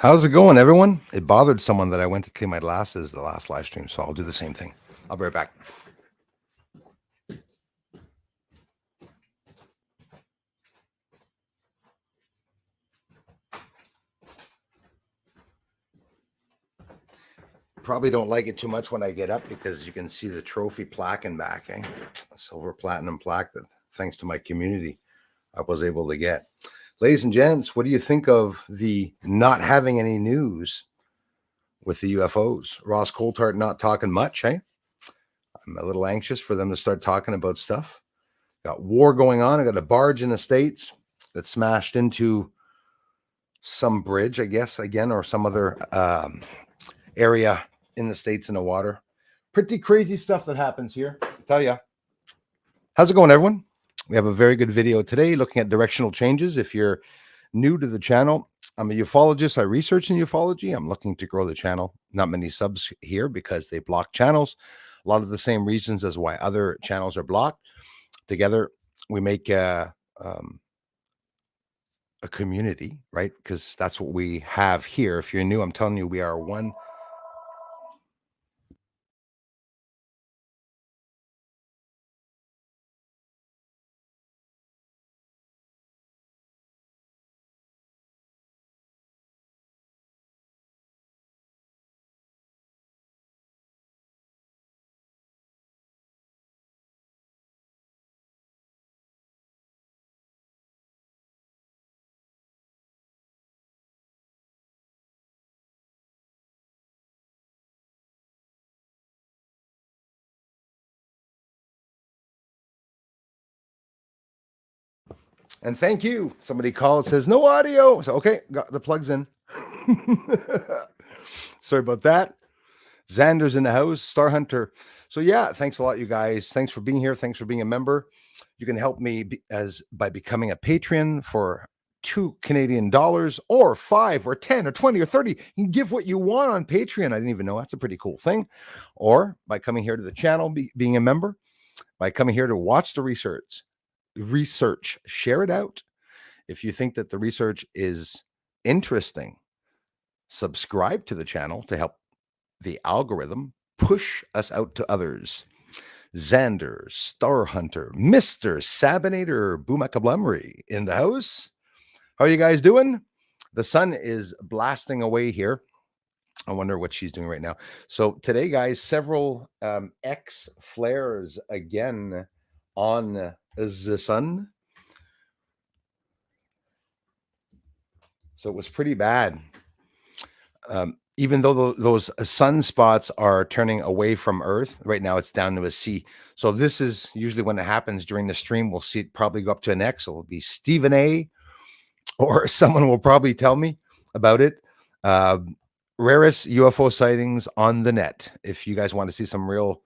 How's it going, everyone? It bothered someone that I went to clean my glasses the last live stream, so I'll do the same thing. I'll be right back. Probably don't like it too much when I get up because you can see the trophy plaque in back, a silver platinum plaque that, thanks to my community, I was able to get. Ladies and gents, what do you think of the not having any news with the UFOs? Ross Coulthart not talking much, eh? I'm a little anxious for them to start talking about stuff. Got war going on. I got a barge in the States that smashed into some bridge, I guess, again, or some other area in the States in the water. Pretty crazy stuff that happens here, I tell you. How's it going, everyone? We have a very good video today looking at directional changes. If you're new to the channel, I'm a ufologist. I research in ufology. I'm looking to grow the channel. Not many subs here because they block channels. A lot of the same reasons as why other channels are blocked. Together, we make a community, right? Because that's what we have here. If you're new, I'm telling you, we are one. And thank you. Somebody called, says no audio. So okay, got the plugs in. Sorry about that. Xander's in the house, Star Hunter. So yeah, thanks a lot, you guys. Thanks for being here. Thanks for being a member. You can help me by becoming a patron for $2 Canadian or 5 or 10 or 20 or 30. You can give what you want on Patreon. I didn't even know. That's a pretty cool thing. Or by coming here to the channel, being a member, by coming here to watch the research, share it out. If you think that the research is interesting, subscribe to the channel to help the algorithm push us out to others. Xander, Star Hunter, Mr. Sabinator, Boomakablemry in the house. How are you guys doing? The sun is blasting away here. I wonder what she's doing right now. So today, guys, several X flares again on the sun. So it was pretty bad. Even though those sunspots are turning away from Earth, right now it's down to a C. So this is usually when it happens during the stream. We'll see it probably go up to an X. It'll be Stephen A, or someone will probably tell me about it. Rarest UFO sightings on the net. If you guys want to see some real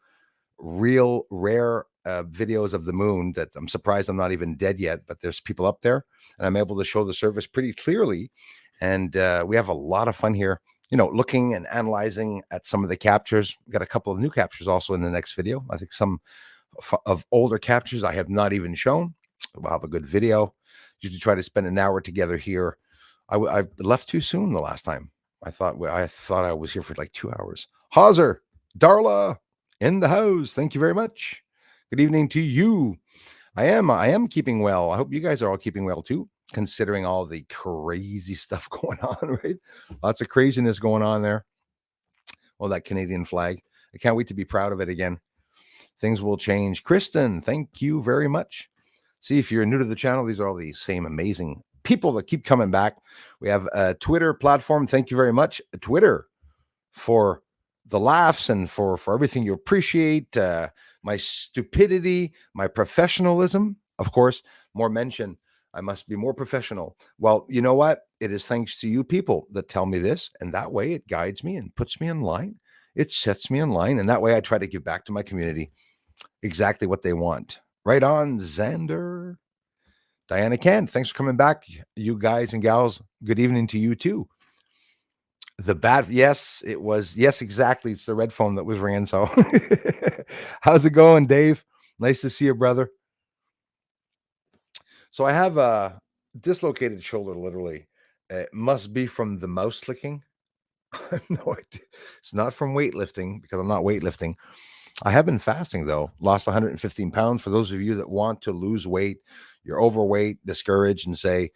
rare videos of the moon, that I'm surprised I'm not even dead yet, but there's people up there and I'm able to show the surface pretty clearly. And we have a lot of fun here, looking and analyzing at some of the captures. We got a couple of new captures also in the next video. I think some of older captures I have not even shown. We'll have a good video. Usually try to spend an hour together here. I left too soon the last time. I thought I was here for like 2 hours. Hauser, Darla, in the house. Thank you very much. Good evening to you. I am keeping well. I hope you guys are all keeping well too, considering all the crazy stuff going on, right? Lots of craziness going on there. Oh, that Canadian flag. I can't wait to be proud of it again. Things will change. Kristen, thank you very much. See, if you're new to the channel, these are all the same amazing people that keep coming back. We have a Twitter platform. Thank you very much, Twitter, for the laughs and for everything you appreciate. My stupidity, my professionalism, of course, more mention. I must be more professional. Well, you know what? It is thanks to you people that tell me this, and that way it guides me and puts me in line. It sets me in line, and that way I try to give back to my community exactly what they want. Right on, Xander. Diana Kent, thanks for coming back. You guys and gals, good evening to you too. The bad, yes, it was. Yes, exactly. It's the red phone that was ringing. So, how's it going, Dave? Nice to see you, brother. So, I have a dislocated shoulder, literally, It must be from the mouse clicking. No idea. It's not from weightlifting because I'm not weightlifting. I have been fasting though. Lost 115 pounds. For those of you that want to lose weight, you're overweight, discouraged, and say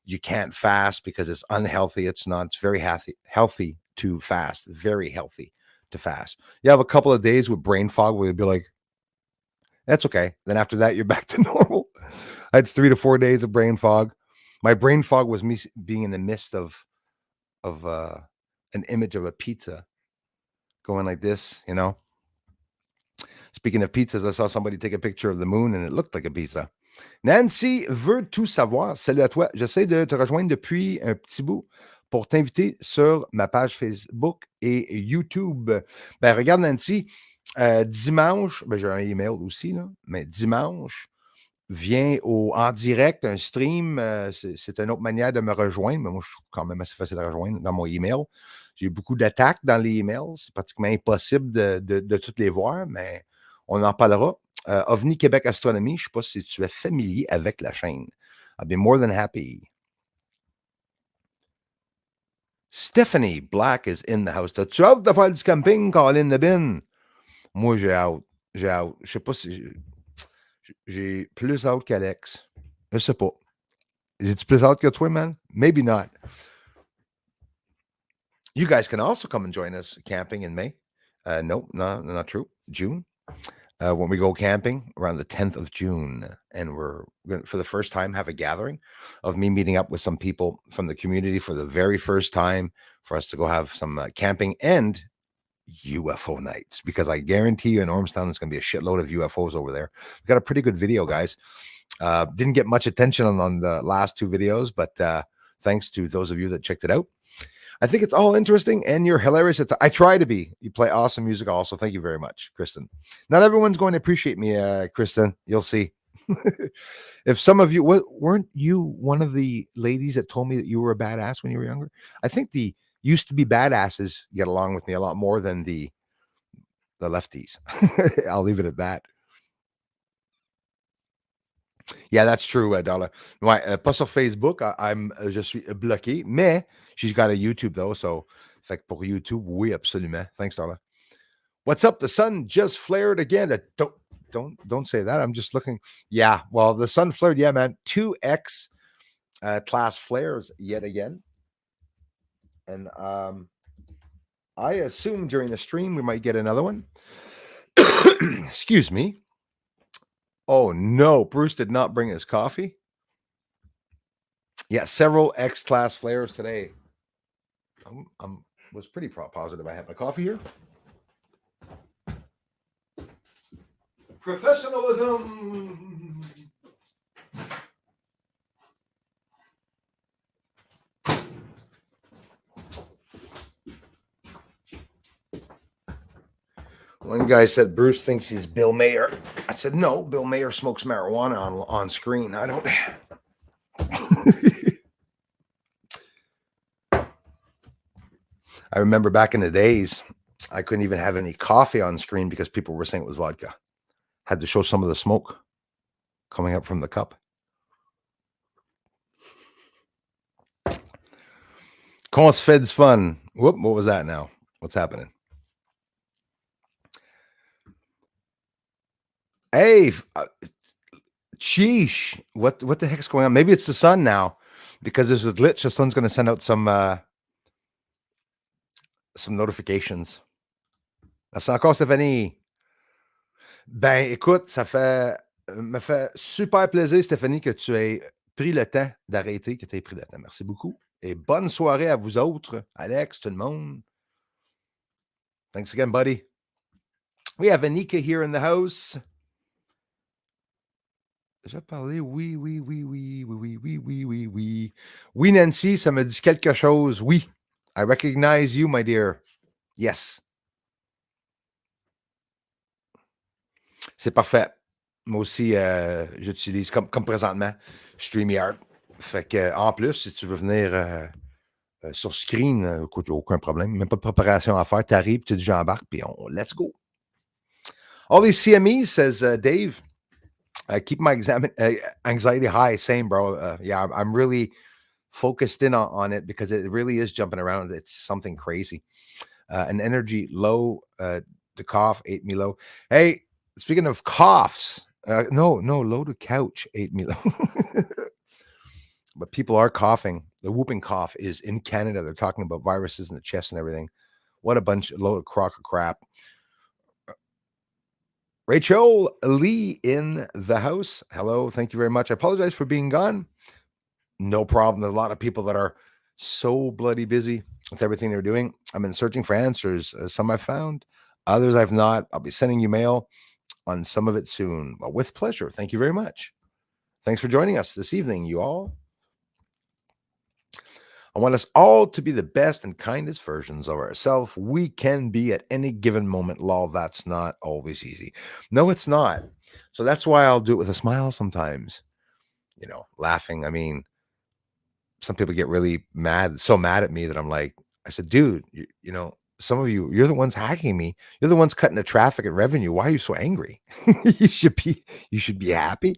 you can't fast because it's unhealthy. It's not. It's very healthy to fast. Very healthy to fast. You have a couple of days with brain fog where you'll be like, that's okay. Then after that, you're back to normal. I had 3 to 4 days of brain fog. My brain fog was me being in the midst of an image of a pizza going like this, you know. Speaking of pizzas, I saw somebody take a picture of the moon and it looked like a pizza. Nancy veut tout savoir. Salut à toi. J'essaie de te rejoindre depuis un petit bout pour t'inviter sur ma page Facebook et YouTube. Ben, regarde, Nancy, dimanche, ben, j'ai un email aussi, là, mais dimanche, viens en direct, un stream. C'est une autre manière de me rejoindre, mais moi, je suis quand même assez facile à rejoindre dans mon email. J'ai eu beaucoup d'attaques dans les emails. C'est pratiquement impossible de toutes les voir, mais on en parlera. OVNI Québec Astronomie, je ne sais pas si tu es familier avec la chaîne. I'll be more than happy. Stephanie Black is in the house. T'as-tu hâte de faire du camping, Colin Lebin? Moi, j'ai hâte. J'ai hâte. Je sais pas si j'ai plus hâte qu'Alex. Je sais pas. J'ai-tu plus hâte que toi, man? Maybe not. You guys can also come and join us camping in May. No, not true. June. When we go camping around the 10th of June. And we're going to, for the first time, have a gathering of me meeting up with some people from the community for the very first time for us to go have some camping and UFO nights, because I guarantee you in Ormstown, it's going to be a shitload of UFOs over there. We've got a pretty good video, guys. Didn't get much attention on the last 2 videos, but thanks to those of you that checked it out. I think it's all interesting, and you're hilarious. I try to be. You play awesome music also. Thank you very much, Kristen. Not everyone's going to appreciate me, Kristen. You'll see. If some of you, weren't you one of the ladies that told me that you were a badass when you were younger? I think the used to be badasses get along with me a lot more than the lefties. I'll leave it at that. Yeah, that's true, Darla. Ouais, pas sur Facebook. Je suis bloqué, mais she's got a YouTube though, so fait que pour YouTube, oui, absolument. Thanks, Darla. What's up? The sun just flared again. Don't say that. I'm just looking. Yeah, well, the sun flared. Yeah, man. 2x class flares yet again, and I assume during the stream we might get another one. Excuse me. Oh no, Bruce did not bring his coffee. Yeah, several X-class flares today. I was pretty positive I had my coffee here. Professionalism. One guy said Bruce thinks he's Bill Mayer. I said, no, Bill Mayer smokes marijuana on screen. I don't. I remember back in the days, I couldn't even have any coffee on screen because people were saying it was vodka. Had to show some of the smoke coming up from the cup. Qu'on se fait du fun. Whoop, what was that now? What's happening? Hey, sheesh. What the heck's going on? Maybe it's the sun now, because there's a glitch. The sun's going to send out some notifications. C'est encore Stéphanie. Ben, écoute, me fait super plaisir, Stéphanie, que tu aies pris le temps d'arrêter, que tu aies pris le temps. Merci beaucoup. Et bonne soirée à vous autres, Alex, tout le monde. Thanks again, buddy. We have Anika here in the house. Déjà parlé? Oui. Oui, Nancy, ça me dit quelque chose. Oui. I recognize you, my dear. Yes. C'est parfait. Moi aussi, j'utilise comme présentement StreamYard. Fait que, en plus, si tu veux venir sur screen, écoute, aucun problème. Même pas de préparation à faire. T'arrives, tu dis j'embarque, puis let's go. All these CMEs, says Dave. Keep my anxiety high. Same, bro. Yeah, I'm really focused in on it because it really is jumping around. It's something crazy. An energy low to cough ate me low. Hey, speaking of coughs, no, low to couch ate me low. But people are coughing. The whooping cough is in Canada. They're talking about viruses in the chest and everything. What a bunch of load of crock of crap. Rachel Lee in the house. Hello. Thank you very much. I apologize for being gone. No problem. There's a lot of people that are so bloody busy with everything they're doing. I've been searching for answers. Some I've found, others I've not. I'll be sending you mail on some of it soon. Well, with pleasure. Thank you very much. Thanks for joining us this evening, you all. I want us all to be the best and kindest versions of ourselves we can be at any given moment. Lol, that's not always easy. No, it's not. So that's why I'll do it with a smile sometimes. Laughing. I mean, some people get really mad, so mad at me that I'm like, I said, dude, some of you're the ones hacking me. You're the ones cutting the traffic and revenue. Why are you so angry? you should be happy.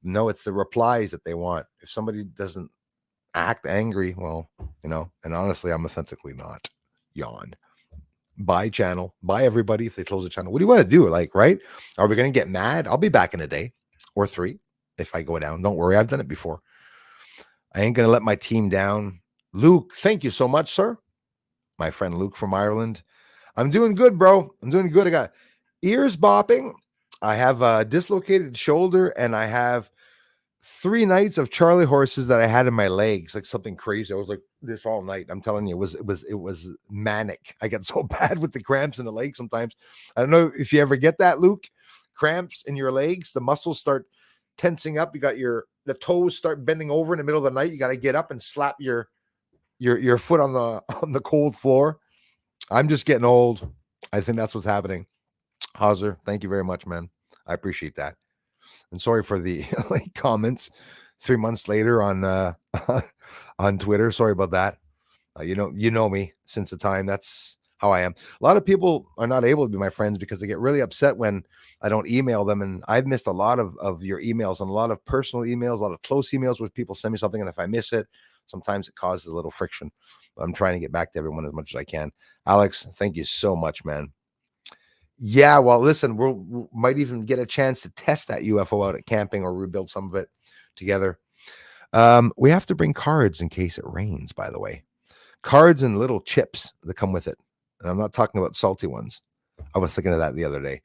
No, it's the replies that they want. If somebody doesn't act angry, well, and honestly, I'm authentically not. Yawn. Bye, channel. Bye, everybody. If they close the channel, what do you want to do? Like, right? Are we going to get mad? I'll be back in a day or 3 if I go down. Don't worry. I've done it before. I ain't going to let my team down. Luke, thank you so much, sir. My friend Luke from Ireland. I'm doing good, bro. I'm doing good. I got ears bopping. I have a dislocated shoulder, and I have 3 nights of Charlie horses that I had in my legs, like something crazy. I was like this all night. I'm telling you, it was manic. I get so bad with the cramps in the legs sometimes. I don't know if you ever get that, Luke. Cramps in your legs, the muscles start tensing up. You got the toes start bending over in the middle of the night. You got to get up and slap your foot on the cold floor. I'm just getting old. I think that's what's happening. Hauser, thank you very much, man. I appreciate that. And sorry for the comments 3 months later on on Twitter. Sorry about that. You know me since the time. That's how I am. A lot of people are not able to be my friends because they get really upset when I don't email them. And I've missed a lot of your emails and a lot of personal emails, a lot of close emails where people send me something. And if I miss it, sometimes it causes a little friction. But I'm trying to get back to everyone as much as I can. Alex, thank you so much, man. Yeah, well, listen, we might even get a chance to test that UFO out at camping or rebuild some of it together. We have to bring cards in case it rains, by the way. Cards and little chips that come with it. And I'm not talking about salty ones. I was thinking of that the other day.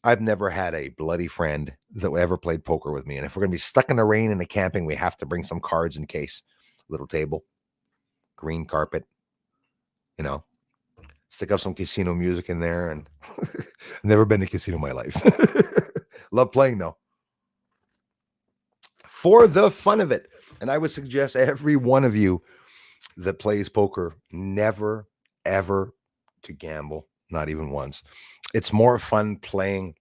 I've never had a bloody friend that ever played poker with me. And if we're going to be stuck in the rain in the camping, we have to bring some cards in case. Little table, green carpet, stick up some casino music in there. And I've never been to a casino in my life. Love playing though. For the fun of it. And I would suggest every one of you that plays poker never, ever to gamble. Not even once. It's more fun playing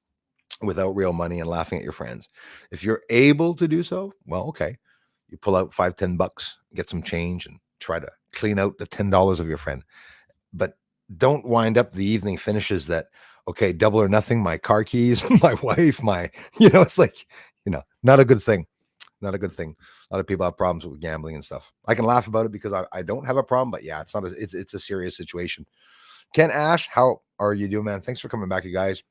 without real money and laughing at your friends. If you're able to do so, well, okay. You pull out $5-10, get some change and try to clean out the $10 of your friend. But don't wind up the evening finishes that, okay, double or nothing, my car keys, my wife, it's like, not a good thing. Not a good thing. A lot of people have problems with gambling and stuff. I can laugh about it because I don't have a problem, but yeah, it's a serious situation. Ken Ash, how are you doing, man? Thanks for coming back, you guys.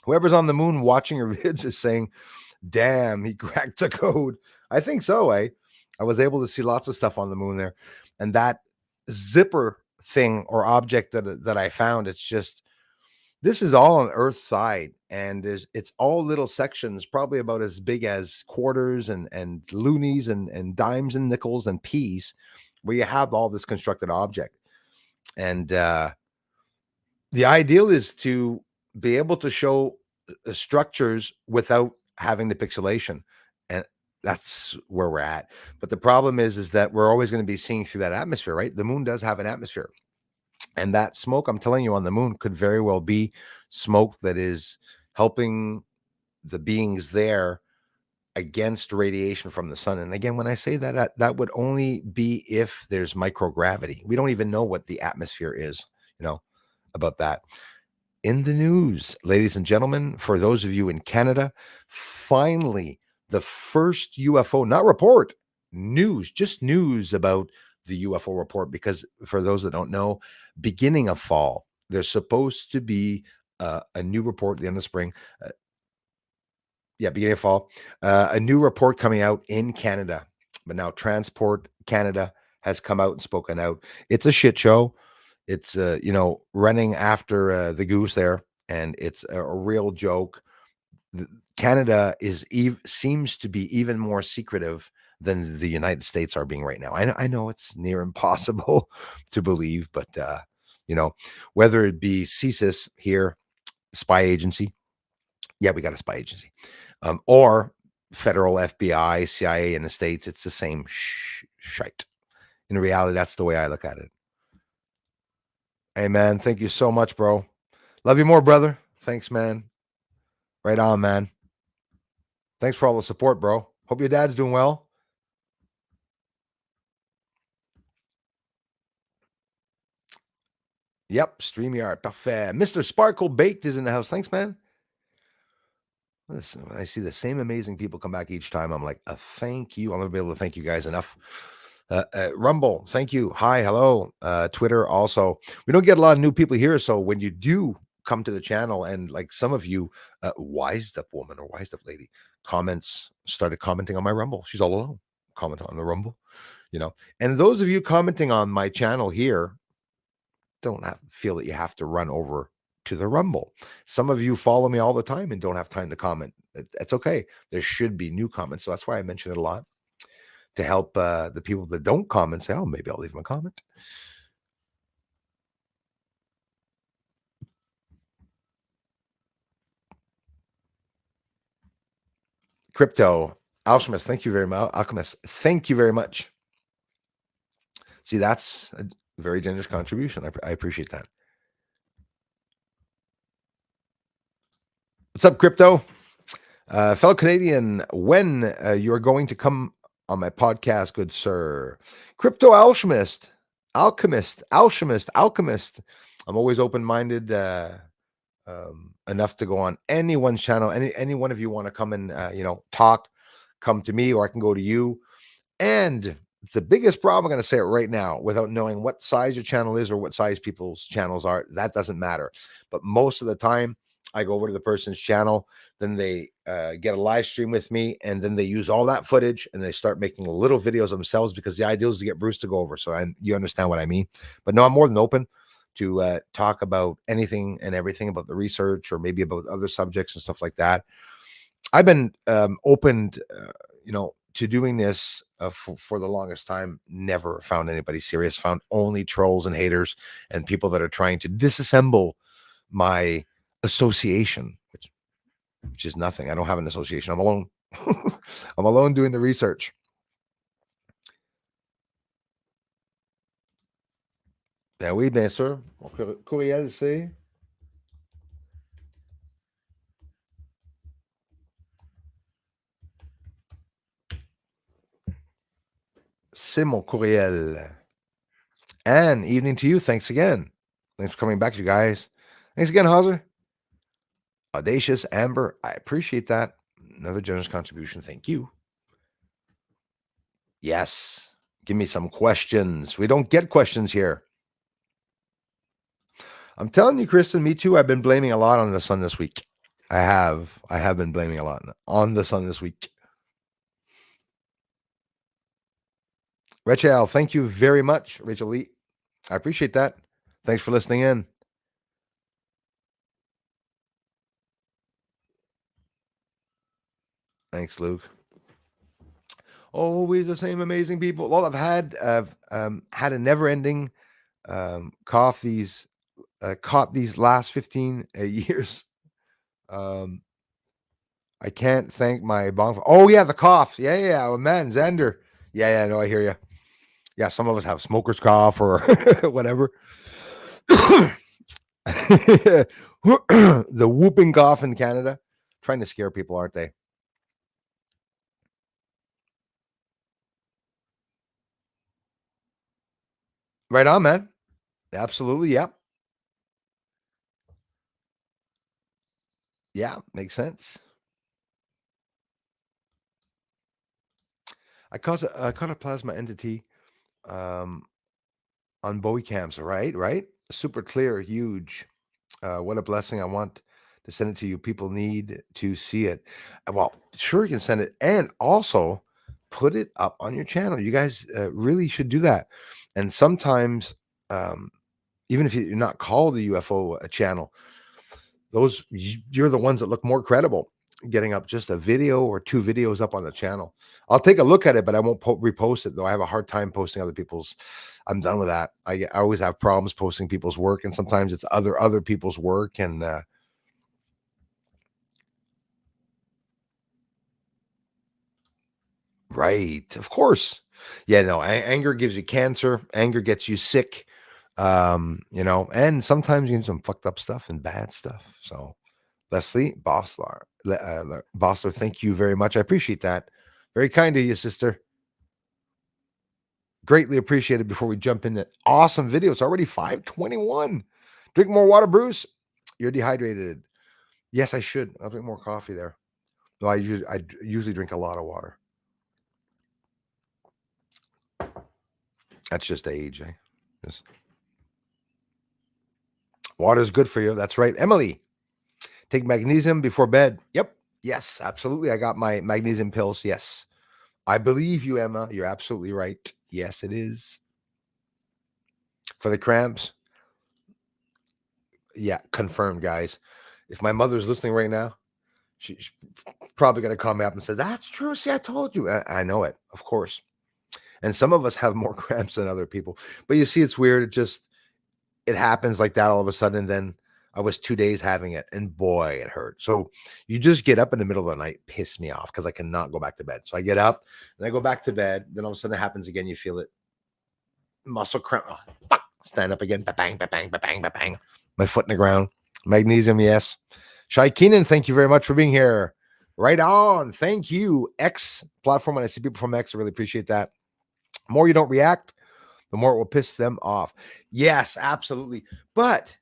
Whoever's on the moon watching your vids is saying, damn, he cracked the code. I think so, I was able to see lots of stuff on the moon there. And that zipper thing or object that I found, it's just, this is all on Earth's side, and it's all little sections, probably about as big as quarters and loonies and dimes and nickels and peas, where you have all this constructed object. And the ideal is to be able to show structures without having the pixelation, and that's where we're at. But the problem is that we're always going to be seeing through that atmosphere, right? The moon does have an atmosphere. And that smoke, I'm telling you, on the moon could very well be smoke that is helping the beings there against radiation from the sun. And again, when I say that, that would only be if there's microgravity. We don't even know what the atmosphere is, about that. In the news, ladies and gentlemen, for those of you in Canada, finally, the first UFO, not report, just news about the UFO report. Because for those that don't know, beginning of fall, there's supposed to be a new report at the end of spring. Yeah, beginning of fall, a new report coming out in Canada. But now Transport Canada has come out and spoken out. It's a shit show. It's running after the goose there, and it's a real joke. Canada seems to be even more secretive than the United States are being right now. I know it's near impossible to believe, but whether it be CSIS here, spy agency, yeah, we got a spy agency, or federal FBI, CIA in the States, it's the same shite. In reality, that's the way I look at it. Hey, man, thank you so much, bro. Love you more, brother. Thanks, man. Right on, man. Thanks for all the support, bro. Hope your dad's doing well. Yep, StreamYard. Parfait. Mr. Sparkle Baked is in the house. Thanks, man. Listen, when I see the same amazing people come back each time, I'm like, thank you. I'm going to be able to thank you guys enough. Rumble, thank you. Hi, hello. Twitter also. We don't get a lot of new people here, so when you do come to the channel, and like some of you, wised up woman or wised up lady started commenting on my Rumble. She's all alone. Comment on the Rumble, And those of you commenting on my channel here, don't feel that you have to run over to the Rumble. Some of you follow me all the time and don't have time to comment. That's okay. There should be new comments. So that's why I mention it a lot, to help the people that don't comment say, oh, maybe I'll leave them a comment. Crypto Alchemist, thank you very much. Alchemist, thank you very much. See, that's a very generous contribution. I appreciate that. What's up, Crypto? Fellow Canadian, when you're going to come on my podcast, good sir? Crypto Alchemist. I'm always open-minded enough to go on anyone's channel. Any one of you want to come and talk, come to me, or I can go to you. And the biggest problem, I'm going to say it right now, without knowing what size your channel is or what size people's channels are, that doesn't matter. But most of the time, I go over to the person's channel, then they get a live stream with me, and then they use all that footage and they start making little videos themselves, because the idea is to get Bruce to go over. So you understand what I mean. But no, I'm more than open to talk about anything and everything about the research, or maybe about other subjects and stuff like that. I've been opened, to doing this for the longest time. Never found anybody serious. Found only trolls and haters and people that are trying to disassemble my association, which is nothing. I don't have an association. I'm alone. I'm alone doing the research. Ben oui, bien sûr. Mon courriel, c'est... C'est mon courriel. And evening to you. Thanks again. Thanks for coming back, you guys. Thanks again, Hauser. Audacious Amber, I appreciate that. Another generous contribution. Thank you. Yes. Give me some questions. We don't get questions here. I'm telling you, Kristen, me too. I've been blaming a lot on the sun this week. I have been blaming a lot on the sun this week. Rachel, thank you very much. Rachel Lee, I appreciate that. Thanks for listening in. Thanks, Luke. Always the same amazing people. Well, I've had a never-ending caught these last 15 years. I can't thank my bong. Oh yeah, the cough. Yeah. Oh, man, Xander. Yeah. No, I hear you. Yeah, some of us have smoker's cough or whatever. The whooping cough in Canada, trying to scare people, aren't they? Right on, man. Absolutely. Yep. Yeah, makes sense. I caught a plasma entity um, on Bowie cams, right? Right? Super clear, huge. What a blessing. I want to send it to you. People need to see it. Well, sure, you can send it and also put it up on your channel. You guys really should do that. And sometimes, um, even if you're not called a UFO channel, you're the ones that look more credible getting up just a video or two videos up on the channel. I'll take a look at it, but I won't repost it though. I have a hard time posting other people's. I'm done with that. I always have problems posting people's work, and sometimes it's other people's work. And right, of course, yeah. No, anger gives you cancer. Anger gets you sick. And sometimes you do some fucked up stuff and bad stuff. So Leslie Bossler, thank you very much. I appreciate that. Very kind of you, sister. Greatly appreciated. Before we jump in, that awesome video. It's already 5:21. Drink more water, Bruce. You're dehydrated. Yes, I should. I'll drink more coffee there. No, I usually drink a lot of water. That's just age, eh? Just, water is good for you. That's right. Emily, take magnesium before bed. Yep. Yes, absolutely. I got my magnesium pills. Yes. I believe you, Emma. You're absolutely right. Yes, it is. For the cramps, yeah, confirmed, guys. If my mother's listening right now, she's probably going to call me up and say, "That's true. See, I told you." I know it, of course. And some of us have more cramps than other people. But you see, it's weird. It happens like that all of a sudden. And then I was 2 days having it, and boy, it hurt. So you just get up in the middle of the night, piss me off because I cannot go back to bed. So I get up and I go back to bed. Then all of a sudden it happens again. You feel it, muscle cramp. Oh, fuck. Stand up again. Ba-bang, ba-bang, ba-bang, ba-bang. My foot in the ground. Magnesium, yes. Shai Keenan, thank you very much for being here. Right on. Thank you. X platform. When I see people from X, I really appreciate that. The more you don't react, the more it will piss them off. Yes, absolutely. But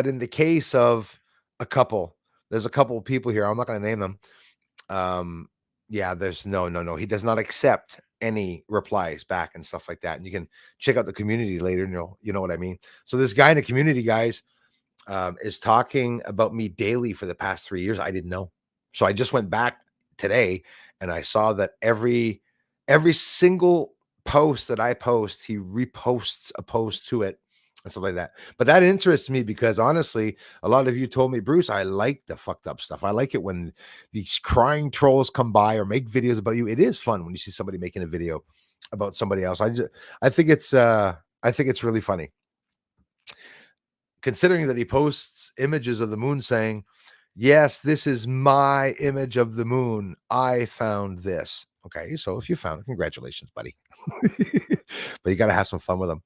in the case of a couple, there's a couple of people here. I'm not going to name them. Yeah, there's no. He does not accept any replies back and stuff like that. And you can check out the community later and you know what I mean. So this guy in the community, guys, is talking about me daily for the past 3 years. I didn't know. So I just went back today and I saw that every single post that I post, he reposts a post to it and stuff like that. But that interests me because honestly, a lot of you told me, Bruce, I like the fucked up stuff. I like it when these crying trolls come by or make videos about you. It is fun when you see somebody making a video about somebody else. I think it's really funny. Considering that he posts images of the moon saying, "Yes, this is my image of the moon. I found this." Okay, so if you found it, congratulations, buddy. But you got to have some fun with them.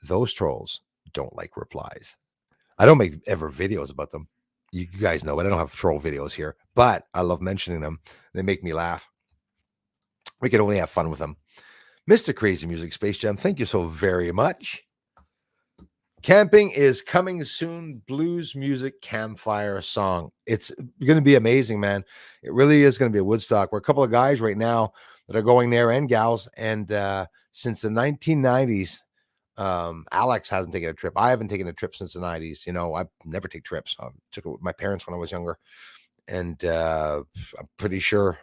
Those trolls don't like replies. I don't make ever videos about them. You guys know, but I don't have troll videos here. But I love mentioning them. They make me laugh. We can only have fun with them. Mr. Crazy Music Space Jam, thank you so very much. Camping is coming soon. Blues music campfire song. It's going to be amazing, man. It really is going to be a Woodstock. We're a couple of guys right now that are going there and gals. And since the 1990s, Alex hasn't taken a trip. I haven't taken a trip since the 90s. You know, I never take trips. I took it with my parents when I was younger. And I'm pretty sure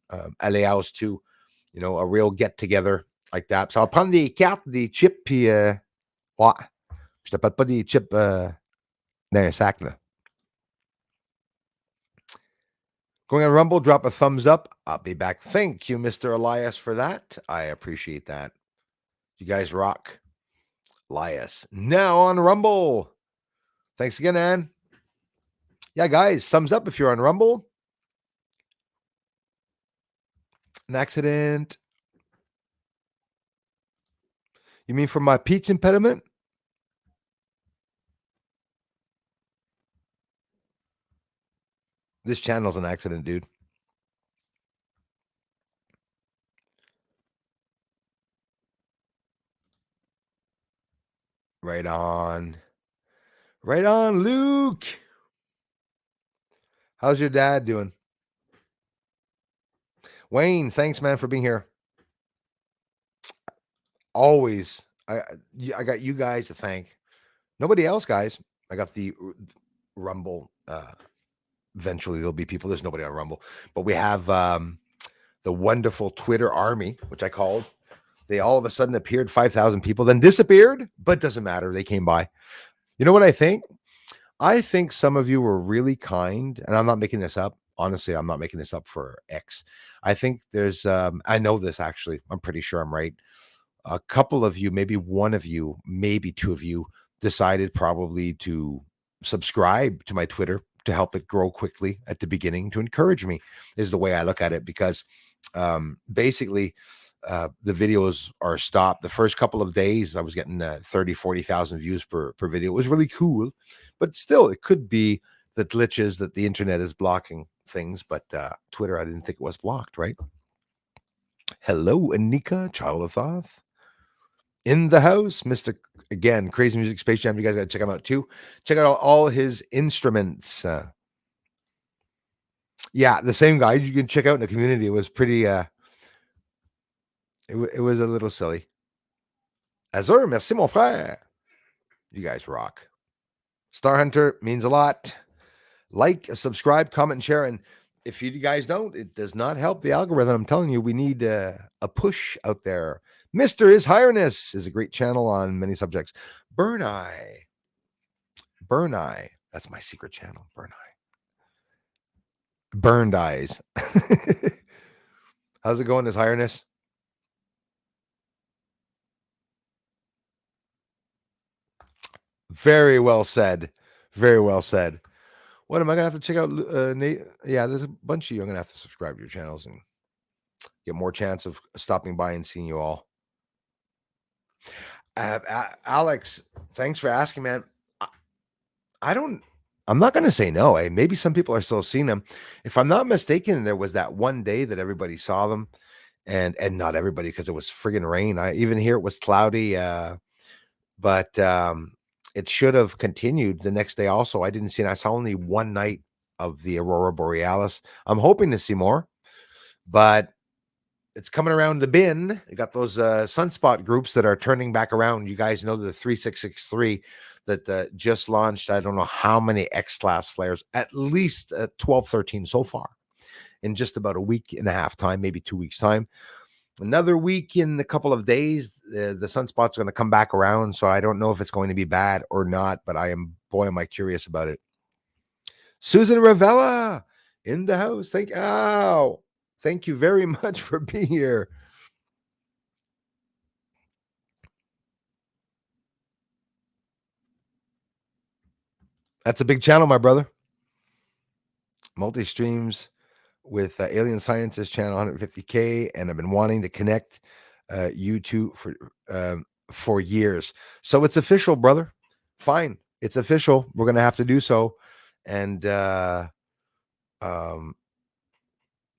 Aleaus too, you know, a real get together like that. So I'll prendre des cartes, des chips, puis ouais. Je t'appelle pas des chips dans un sac, là. Going on Rumble, drop a thumbs up. I'll be back. Thank you, Mr. Elias, for that. I appreciate that. You guys rock. Elias. Now on Rumble. Thanks again, Ann. Yeah, guys, thumbs up if you're on Rumble. An accident. You mean for my peach impediment? This channel's an accident, dude. Right on. Right on, Luke. How's your dad doing? Wayne, thanks, man, for being here. Always. I got you guys to thank. Nobody else, guys. I got the Rumble. Eventually, there'll be people. There's nobody on Rumble, but we have the wonderful Twitter army, which I called. They all of a sudden appeared, 5,000 people, then disappeared, but doesn't matter. They came by. You know what I think? I think some of you were really kind, and I'm not making this up. Honestly, I'm not making this up for X. I think there's, I know this actually. I'm pretty sure I'm right. A couple of you, maybe one of you, maybe two of you decided probably to subscribe to my Twitter to help it grow quickly at the beginning to encourage me, is the way I look at it. Because basically, the videos are stopped. The first couple of days, I was getting 30, 40,000 views per video. It was really cool. But still, it could be the glitches that the internet is blocking things. But Twitter, I didn't think it was blocked, right? Hello, Anika, Child of Thoth. In the house, Mr. Again, Crazy Music Space Jam. You guys got to check him out too. Check out all his instruments. Yeah, the same guy you can check out in the community. It was pretty, it was a little silly. Azur, merci mon frère. You guys rock. Star Hunter means a lot. Like, subscribe, comment, and share. And if you guys don't, it does not help the algorithm. I'm telling you, we need a push out there. Mr. His Highness is a great channel on many subjects. Burn Eye. That's my secret channel. Burn Eye. Burned Eyes. How's it going, His Highness? Very well said. Very well said. What am I gonna have to check out? Nate? Yeah, there's a bunch of you. I'm gonna have to subscribe to your channels and get more chance of stopping by and seeing you all. Alex, thanks for asking, man. I'm not gonna say no. Maybe some people are still seeing them. If I'm not mistaken, there was that one day that everybody saw them, and not everybody because it was friggin' rain. I even here it was cloudy. But it should have continued the next day also. I didn't see it. I saw only one night of the Aurora Borealis. I'm hoping to see more, but it's coming around the bin. You got those sunspot groups that are turning back around. You guys know the 3663 that just launched. I don't know how many X-class flares, at least 12, 13 so far in just about a week and a half time, maybe 2 weeks time. Another week in a couple of days, the sunspots are going to come back around. So I don't know if it's going to be bad or not, but am I curious about it. Susan Ravella in the house. Thank you very much for being here. That's a big channel, my brother. Multi-streams with Alien Scientist channel, 150K, and I've been wanting to connect you two for years. So it's official, brother. Fine, it's official. We're gonna have to do so. And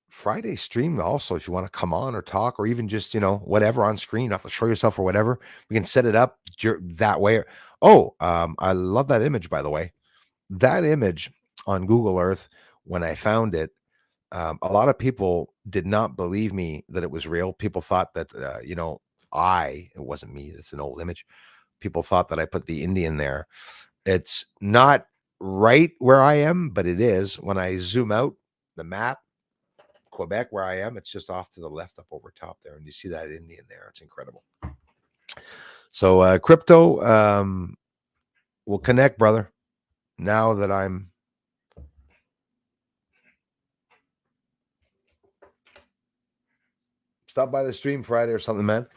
Friday stream also, if you want to come on or talk, or even just whatever on screen, you have to show yourself or whatever. We can set it up that way. Oh, I love that image, by the way. That image on Google Earth, when I found it, a lot of people did not believe me that it was real. People thought that, it wasn't me. It's an old image. People thought that I put the Indian there. It's not right where I am, but it is. When I zoom out the map, Quebec, where I am, it's just off to the left up over top there. And you see that Indian there. It's incredible. So crypto will connect, brother. Now that I'm stop by the stream Friday or something, man.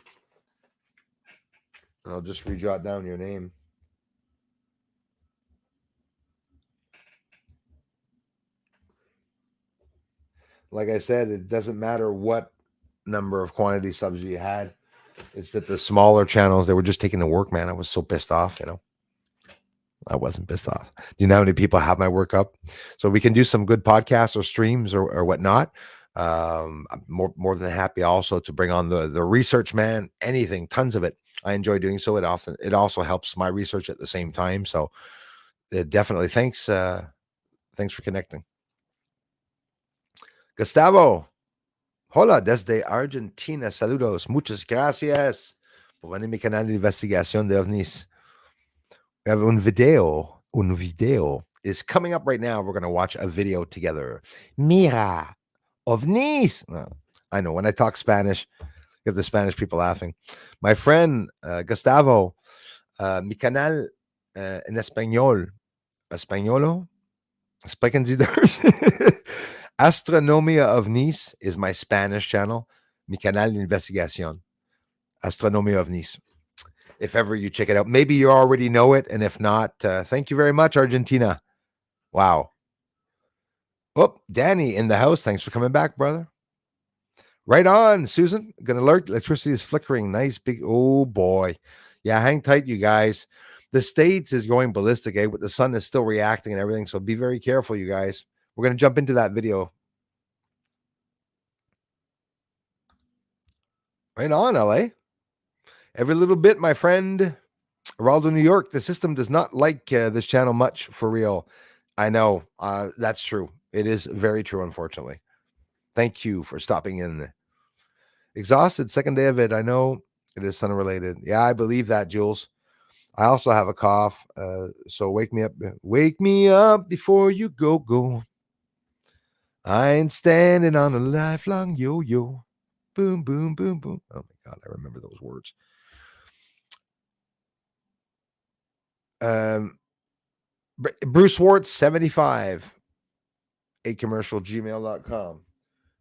And I'll just rejot down your name. Like I said, it doesn't matter what number of quantity subs you had. It's that the smaller channels, they were just taking the work, man. I was so pissed off, I wasn't pissed off. Do you know how many people have my work up? So we can do some good podcasts or streams or whatnot. I'm more than happy also to bring on the research, man. Anything, tons of it. I enjoy doing so. It also helps my research at the same time. So definitely thanks for connecting. Gustavo, Hola desde Argentina. Saludos. Muchas gracias por venir a mi canal de investigación de ovnis. We have un video. Un video is coming up right now. We're going to watch a video together. Mira, ovnis. No, I know when I talk Spanish, get the Spanish people laughing. My friend Gustavo, mi canal en español. Españolo? Sprechen Sie Deutsch? Astronomia ovnis is my Spanish channel. Mi canal de investigación. Astronomia ovnis. If ever you check it out, maybe you already know it. And if not, thank you very much, Argentina. Wow. Oh, Danny in the house. Thanks for coming back, brother. Right on, Susan. Gonna alert. Electricity is flickering. Nice big. Oh boy. Yeah, hang tight, you guys. The States is going ballistic, eh? But the sun is still reacting and everything. So be very careful, you guys. We're gonna jump into that video. Right on, LA. Every little bit, my friend. Geraldo, New York. The system does not like this channel much, for real. I know. That's true. It is very true, unfortunately. Thank you for stopping in. Exhausted, second day of it. I know it is sun related. Yeah, I believe that, Jules. I also have a cough. So wake me up. Wake me up before you go. I ain't standing on a lifelong yo-yo. Boom, boom, boom, boom. Oh my God, I remember those words. Bruce Schwartz, 75. A commercial gmail.com.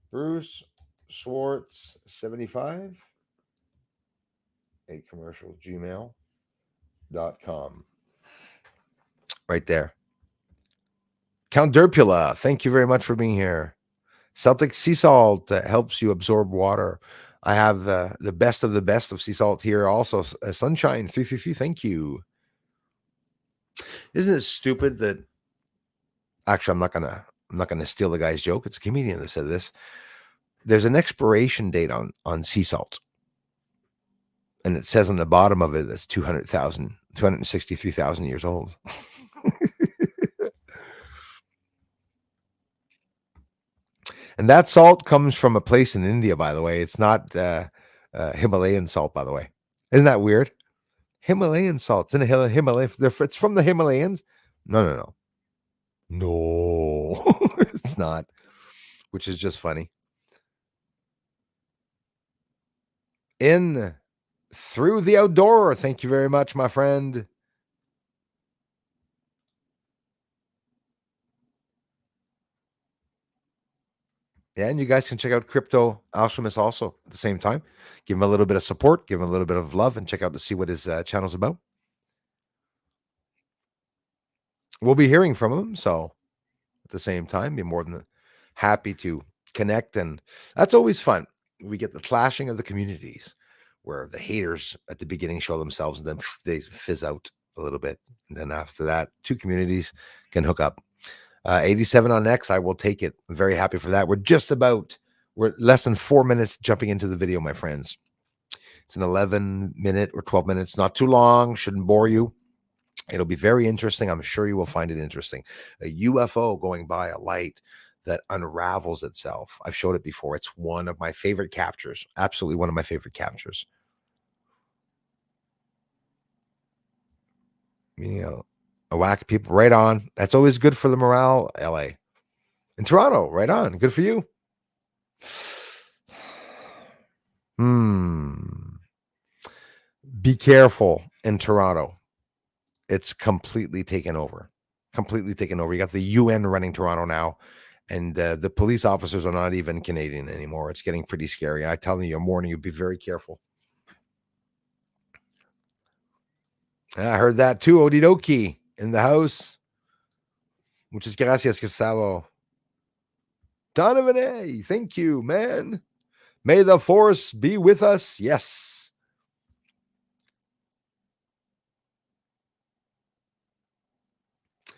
Bruce Schwartz, 75. A commercial gmail.com. Right there. Count Derpula, thank you very much for being here. Celtic sea salt helps you absorb water. I have the best of sea salt here. Also, Sunshine 333, thank you. Isn't it stupid that? Actually, I'm not gonna steal the guy's joke. It's a comedian that said this. There's an expiration date on sea salt, and it says on the bottom of it that's 263,000 years old. And that salt comes from a place in India, by the way. It's not Himalayan salt, by the way. Isn't that weird? Himalayan salt. It's in the Himalaya. It's from the Himalayas. No. No, it's not, which is just funny. In through the outdoor. Thank you very much, my friend. Yeah, and you guys can check out Crypto Alchemist also at the same time. Give him a little bit of support, give him a little bit of love, and check out to see what his channel's about. We'll be hearing from him, so at the same time, be more than happy to connect, and that's always fun. We get the clashing of the communities, where the haters at the beginning show themselves, and then they fizz out a little bit, and then after that, two communities can hook up. 87 on X, I will take it. I'm very happy for that. We're less than 4 minutes jumping into the video, my friends. It's an 11 minute or 12 minutes, not too long, shouldn't bore you. It'll be very interesting. I'm sure you will find it interesting. A UFO going by, a light that unravels itself. I've showed it before. It's one of my favorite captures. Absolutely one of my favorite captures. You know, a whack people, right on. That's always good for the morale, LA. In Toronto, right on. Good for you. Be careful in Toronto. It's completely taken over. Completely taken over. You got the UN running Toronto now, and the police officers are not even Canadian anymore. It's getting pretty scary. I tell you, I'm warning you, be very careful. I heard that too. Okie dokie in the house. Muchas gracias, Gustavo. Donovan A, thank you, man. May the force be with us. Yes.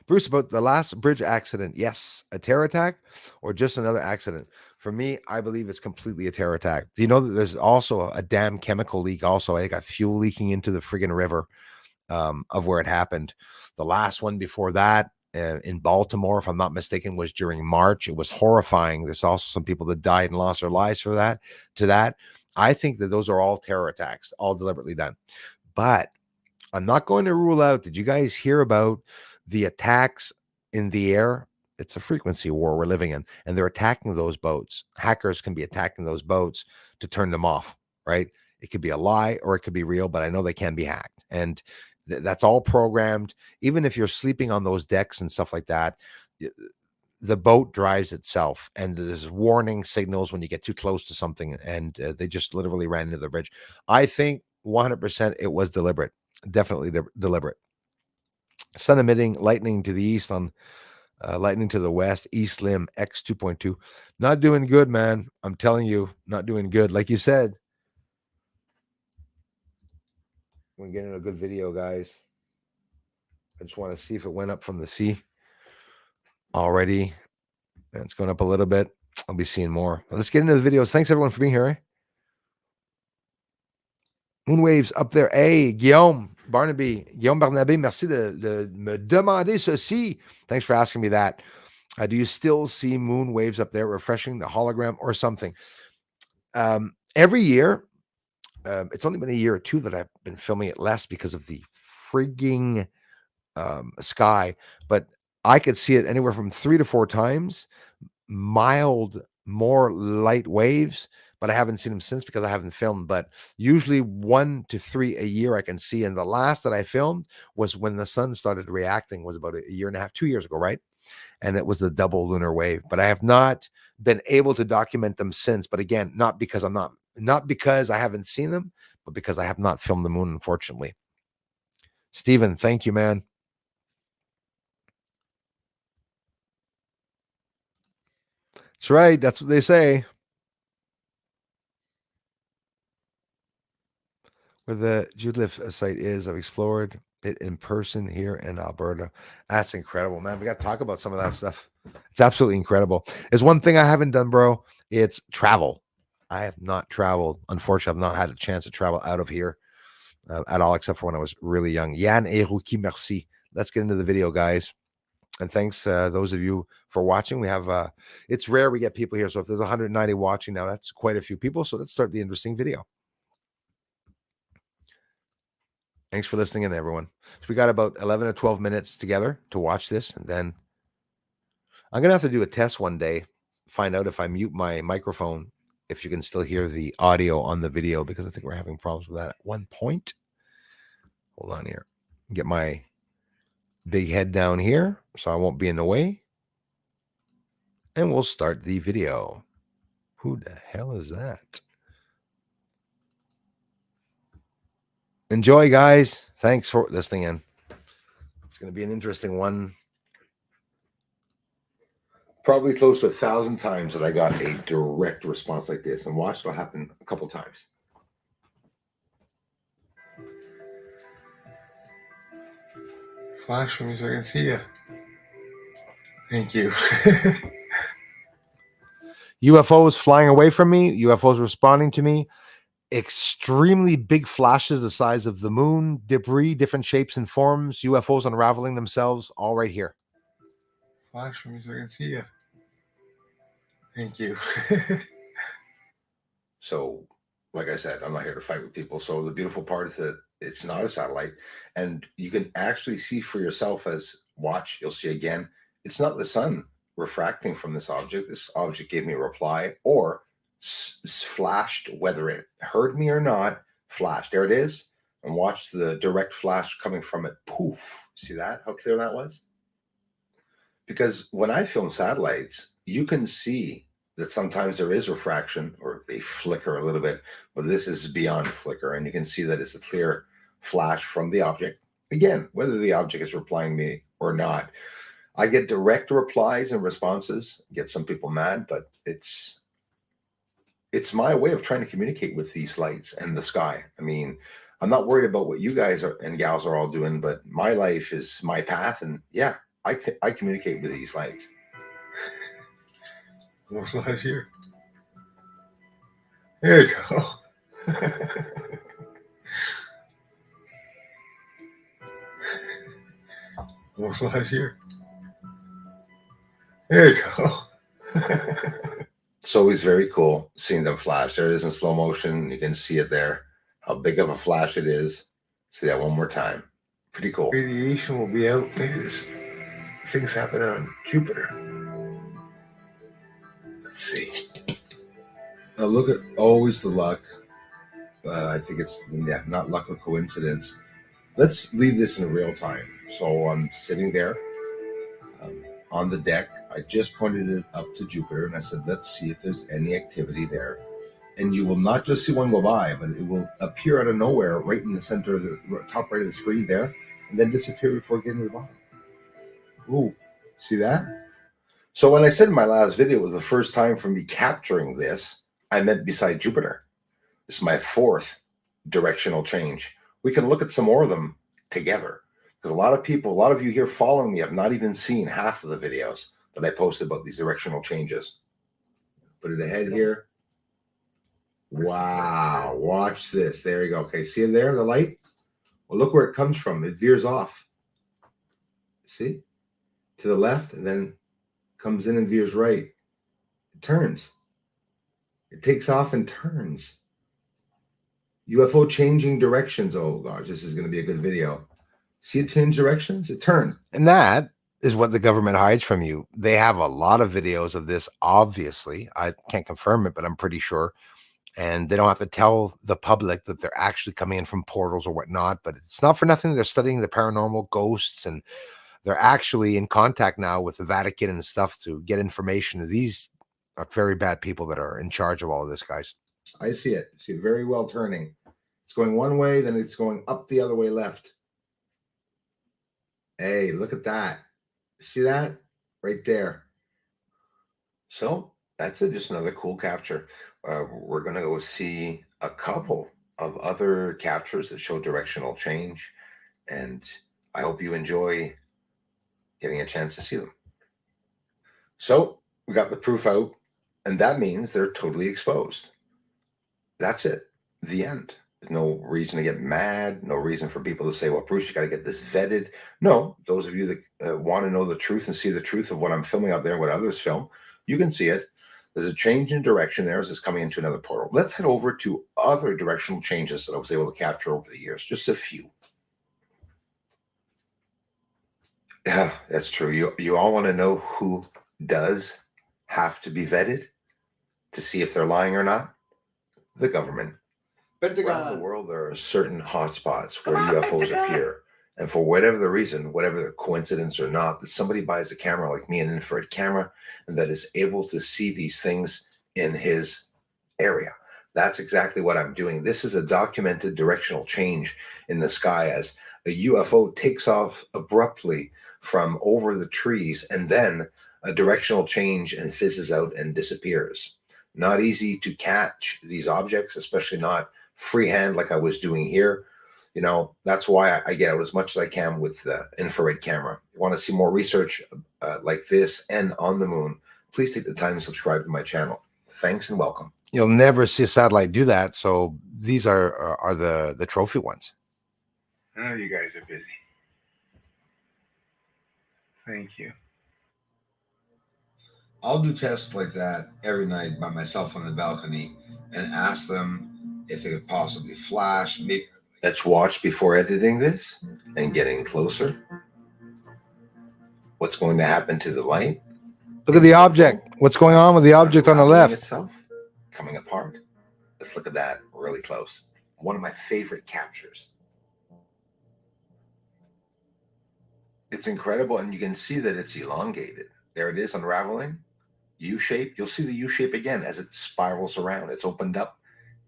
Bruce, about the last bridge accident. Yes. A terror attack or just another accident? For me, I believe it's completely a terror attack. Do you know that there's also a damn chemical leak? Also, I got fuel leaking into the friggin' river of where it happened. The last one before that, in Baltimore, if I'm not mistaken, was during March. It was horrifying. There's also some people that died and lost their lives for that. To that, I think that those are all terror attacks, all deliberately done. But I'm not going to rule out. Did you guys hear about the attacks in the air? It's a frequency war we're living in, and they're attacking those boats. Hackers can be attacking those boats to turn them off, right? It could be a lie or it could be real, but I know they can be hacked. And that's all programmed. Even if you're sleeping on those decks and stuff like that, the boat drives itself, and there's warning signals when you get too close to something, and they just literally ran into the bridge. I think 100% it was deliberate. Definitely deliberate. Sun emitting lightning to the east on lightning to the west, east limb X 2.2. Not doing good, man. I'm telling you, not doing good. Like you said, we're getting a good video, guys. I just want to see if it went up from the sea already. It's going up a little bit. I'll be seeing more. Let's get into the videos. Thanks everyone for being here. Moonwaves up there. Hey, Guillaume Barnaby, merci de me demander ceci. Thanks for asking me that. Do you still see moon waves up there, refreshing the hologram or something? Every year, it's only been a year or two that I've been filming it less because of the frigging sky, but I could see it anywhere from 3 to 4 times. Mild, more light waves, but I haven't seen them since because I haven't filmed. But usually 1 to 3 a year I can see. And the last that I filmed was when the sun started reacting, was about a year and a half, 2 years ago, right? And it was the double lunar wave. But I have not been able to document them since. But again, not because I haven't seen them, but because I have not filmed the moon, unfortunately. Stephen, thank you, man. That's right. That's what they say. Where the Judliff site is, I've explored it in person here in Alberta. That's incredible, man. We got to talk about some of that stuff. It's absolutely incredible. There's one thing I haven't done, bro. It's travel. I have not traveled. Unfortunately, I've not had a chance to travel out of here at all, except for when I was really young. Yann Eruki, merci. Let's get into the video, guys. And thanks those of you for watching. We have it's rare we get people here, so if there's 190 watching now, that's quite a few people. So let's start the interesting video. Thanks for listening in, everyone. So we got about 11 or 12 minutes together to watch this, and then I'm gonna have to do a test one day, find out if I mute my microphone, if you can still hear the audio on the video, because I think we're having problems with that at one point. Hold on here. Get my big head down here so I won't be in the way. And we'll start the video. Who the hell is that? Enjoy, guys. Thanks for listening in. It's going to be an interesting one. Probably close to 1,000 times that I got a direct response like this, and watch it'll happen a couple times. Flash for me so I can see you. Thank you. UFOs flying away from me, UFOs responding to me, extremely big flashes the size of the moon, debris, different shapes and forms, UFOs unraveling themselves, all right here. Flash for me so I can see you. Thank you. So, like I said, I'm not here to fight with people. So the beautiful part is that it's not a satellite, and you can actually see for yourself as watch, you'll see again, it's not the sun refracting from this object. This object gave me a reply or flashed, whether it heard me or not, flashed. There it is. And watch the direct flash coming from it. Poof. See that? How clear that was? Because when I film satellites, you can see that sometimes there is refraction or they flicker a little bit, but this is beyond flicker. And you can see that it's a clear flash from the object. Again, whether the object is replying me or not, I get direct replies and responses, get some people mad, but it's my way of trying to communicate with these lights and the sky. I mean, I'm not worried about what you guys and gals are all doing, but my life is my path. And yeah, I communicate with these lights. More flash here. There you go. More flash here. There you go. It's always very cool seeing them flash. There it is in slow motion. You can see it there, how big of a flash it is. See that one more time. Pretty cool. Radiation will be out. Things happen on Jupiter. Let's see. Now look at always the luck. I think it's not luck or coincidence. Let's leave this in real time. So I'm sitting there on the deck. I just pointed it up to Jupiter and I said, let's see if there's any activity there. And you will not just see one go by, but it will appear out of nowhere right in the center of the top right of the screen there, and then disappear before getting to the bottom. Ooh, see that? So when I said in my last video it was the first time for me capturing this, I meant beside Jupiter. This is my fourth directional change. We can look at some more of them together, because a lot of you here following me have not even seen half of the videos that I posted about these directional changes. Put it ahead here. Wow, watch this. There you go. Okay, see it there, the light? Well, look where it comes from. It veers off. See? To the left, and then comes in and veers right. It turns. It takes off and turns. UFO changing directions. Oh gosh, this is going to be a good video. See it change directions? It turns. And that is what the government hides from you. They have a lot of videos of this, obviously. I can't confirm it, but I'm pretty sure. And they don't have to tell the public that they're actually coming in from portals or whatnot, but it's not for nothing. They're studying the paranormal, ghosts, and they're actually in contact now with the Vatican and stuff to get information. These are very bad people that are in charge of all of this, guys. I see it. See it very well turning. It's going one way, then it's going up the other way left. Hey, look at that. See that? Right there. So that's it. Just another cool capture. We're going to go see a couple of other captures that show directional change. And I hope you enjoy getting a chance to see them. So we got the proof out, and that means they're totally exposed. That's it. The end. There's no reason to get mad. No reason for people to say, well, Bruce, you got to get this vetted. No, those of you that want to know the truth and see the truth of what I'm filming out there, what others film, you can see it. There's a change in direction there as it's coming into another portal. Let's head over to other directional changes that I was able to capture over the years. Just a few. Yeah, that's true. You all want to know who does have to be vetted to see if they're lying or not? The government. Around the world, there are certain hotspots where UFOs appear. And for whatever the reason, whatever the coincidence or not, that somebody buys a camera like me, an infrared camera, and that is able to see these things in his area. That's exactly what I'm doing. This is a documented directional change in the sky as a UFO takes off abruptly from over the trees, and then a directional change and fizzes out and disappears. Not easy to catch these objects, especially not freehand like I was doing here. You know, that's why I get out as much as I can with the infrared camera. You want to see more research like this and on the moon, please take the time to subscribe to my channel. Thanks and welcome. You'll never see a satellite do that. So these are the trophy ones. I know you guys are busy. Thank you. I'll do tests like that every night by myself on the balcony and ask them if they could possibly flash. Maybe let's watch before editing this and getting closer. What's going to happen to the light? Look at the object. What's going on with the object on the left? Itself coming apart. Let's look at that really close. One of my favorite captures. It's incredible, and you can see that it's elongated. There it is unraveling. U-shape. You'll see the U-shape again as it spirals around. It's opened up.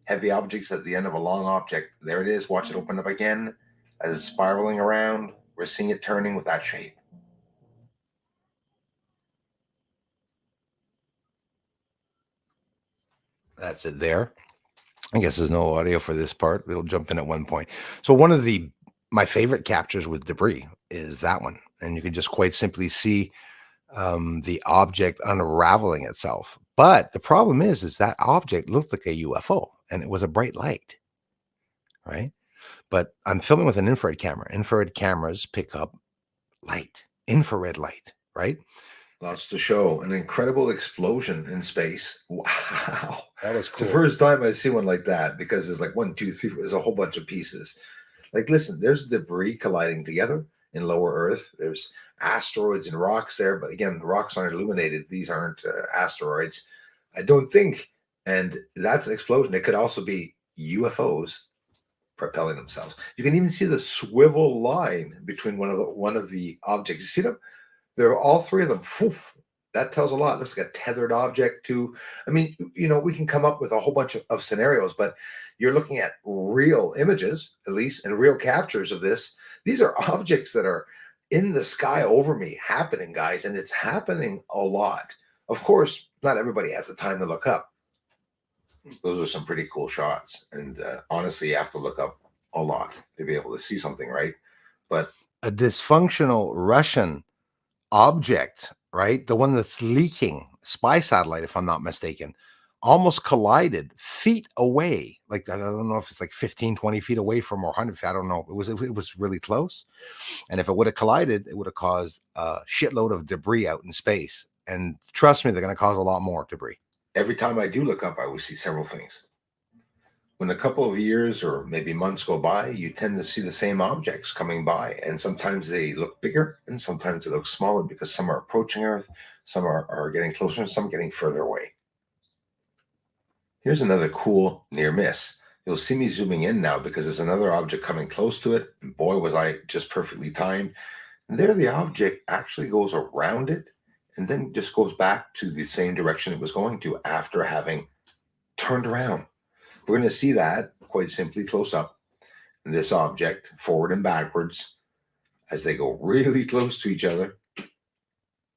Heavy objects at the end of a long object. There it is. Watch it open up again as it's spiraling around. We're seeing it turning with that shape. That's it there. I guess there's no audio for this part. It'll jump in at one point. So one of my favorite captures with debris is that one. And you can just quite simply see the object unraveling itself. But the problem is that object looked like a UFO and it was a bright light, right? But I'm filming with an infrared camera. Infrared cameras pick up light, infrared light, right? Lots to show. An incredible explosion in space. Wow. That was It's the cool. first time I see one like that because there's like 1, 2, 3, there's a whole bunch of pieces. Like, listen, there's debris colliding together in lower Earth. There's asteroids and rocks there. But again, the rocks aren't illuminated. These aren't asteroids, I don't think. And that's an explosion. It could also be UFOs propelling themselves. You can even see the swivel line between one of the objects. You see them? There are all three of them. Poof. That tells a lot. Looks like a tethered object too. I mean, we can come up with a whole bunch of scenarios, but you're looking at real images, at least, and real captures of this. These are objects that are in the sky over me happening, guys, and it's happening a lot. Of course, not everybody has the time to look up. Those are some pretty cool shots. And honestly, you have to look up a lot to be able to see something, right? But A dysfunctional Russian object, right? The one that's leaking, spy satellite, if I'm not mistaken, almost collided feet away. Like, I don't know if it's like 15, 20 feet away from, or 100 feet. I don't know. It was really close. And if it would have collided, it would have caused a shitload of debris out in space. And trust me, they're going to cause a lot more debris. every time I do look up, I will see several things. When a couple of years or maybe months go by, you tend to see the same objects coming by. And sometimes they look bigger and sometimes they look smaller because some are approaching Earth, some are getting closer, and some getting further away. Here's another cool near miss. You'll see me zooming in now because there's another object coming close to it. And boy, was I just perfectly timed. And there the object actually goes around it and then just goes back to the same direction it was going to after having turned around. We're going to see that quite simply close up. And this object forward and backwards as they go really close to each other.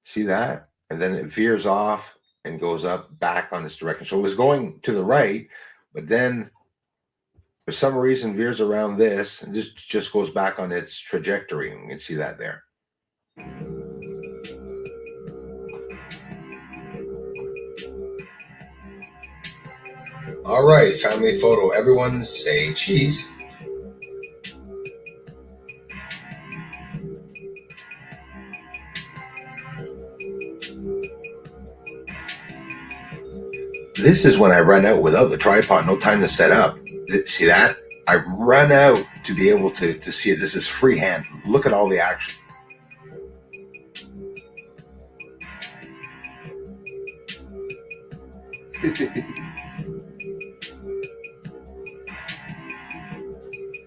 See that? And then it veers off and goes up back on its direction. So it was going to the right, but then for some reason veers around this and just goes back on its trajectory. And you can see that there. All right, family photo. Everyone say cheese. This is when I run out without the tripod, no time to set up. See that? I run out to be able to see it. This is freehand. Look at all the action.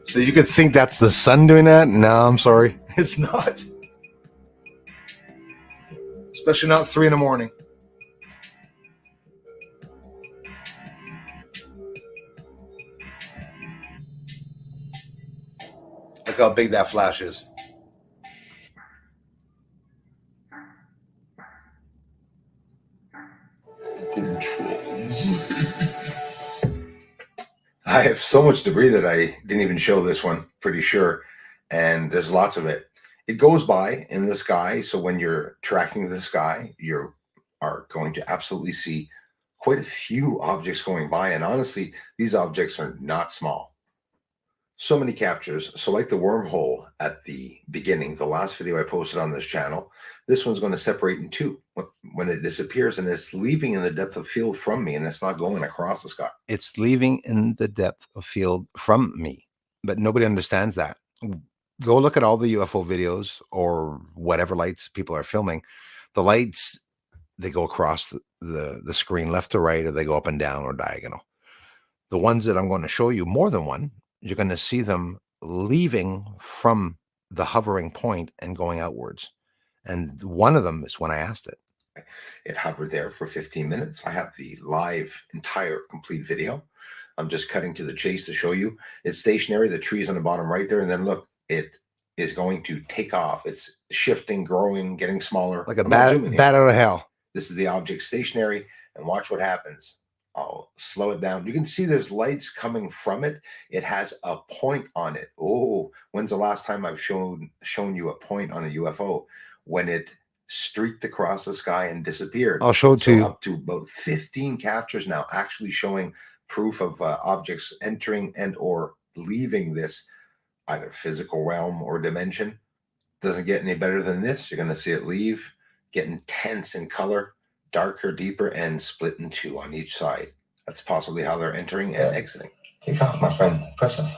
So you could think that's the sun doing that? No, I'm sorry. It's not. Especially not 3 a.m. Look how big that flash is. I have so much debris that I didn't even show this one, pretty sure. And there's lots of it. It goes by in the sky. So when you're tracking the sky, you are going to absolutely see quite a few objects going by. And honestly, these objects are not small. So many captures. So like the wormhole at the beginning, the last video I posted on this channel, this one's going to separate in two when it disappears, and it's leaving in the depth of field from me, and it's not going across the sky. It's leaving in the depth of field from me, but nobody understands that. Go look at all the UFO videos or whatever lights people are filming. The lights, they go across the screen left to right, or they go up and down or diagonal. The ones that I'm going to show you, more than one, you're going to see them leaving from the hovering point and going outwards. And one of them is when I asked it. It hovered there for 15 minutes. I have the live entire complete video. I'm just cutting to the chase to show you. It's stationary. The tree's on the bottom right there. And then look, it is going to take off. It's shifting, growing, getting smaller. Like a bat out of hell. This is the object stationary. And watch what happens. I'll slow it down. You can see there's lights coming from it. It has a point on it. Oh, when's the last time I've shown you a point on a UFO? When it streaked across the sky and disappeared. I'll show it to you. Up to about 15 captures now actually showing proof of objects entering and or leaving this either physical realm or dimension. Doesn't get any better than this. You're going to see it leave get intense in color, darker, deeper, and split in two on each side. That's possibly how they're entering and exiting. Take off, my friend. Precious.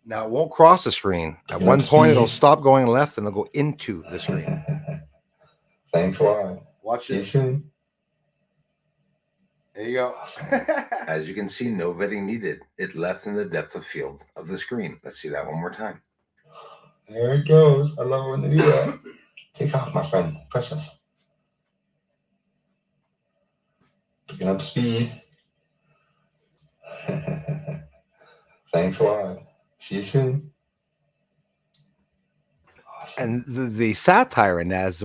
Now, it won't cross the screen. At one point, it'll stop going left and it'll go into the screen. Thanks a lot. Watch See you this. soon. There you go. As you can see, no vetting needed. It left in the depth of field of the screen. Let's see that one more time. There it goes. I love it when they do that. Take off, my friend. Precious. Picking up speed. Thanks a lot. See you soon. And the satire in that is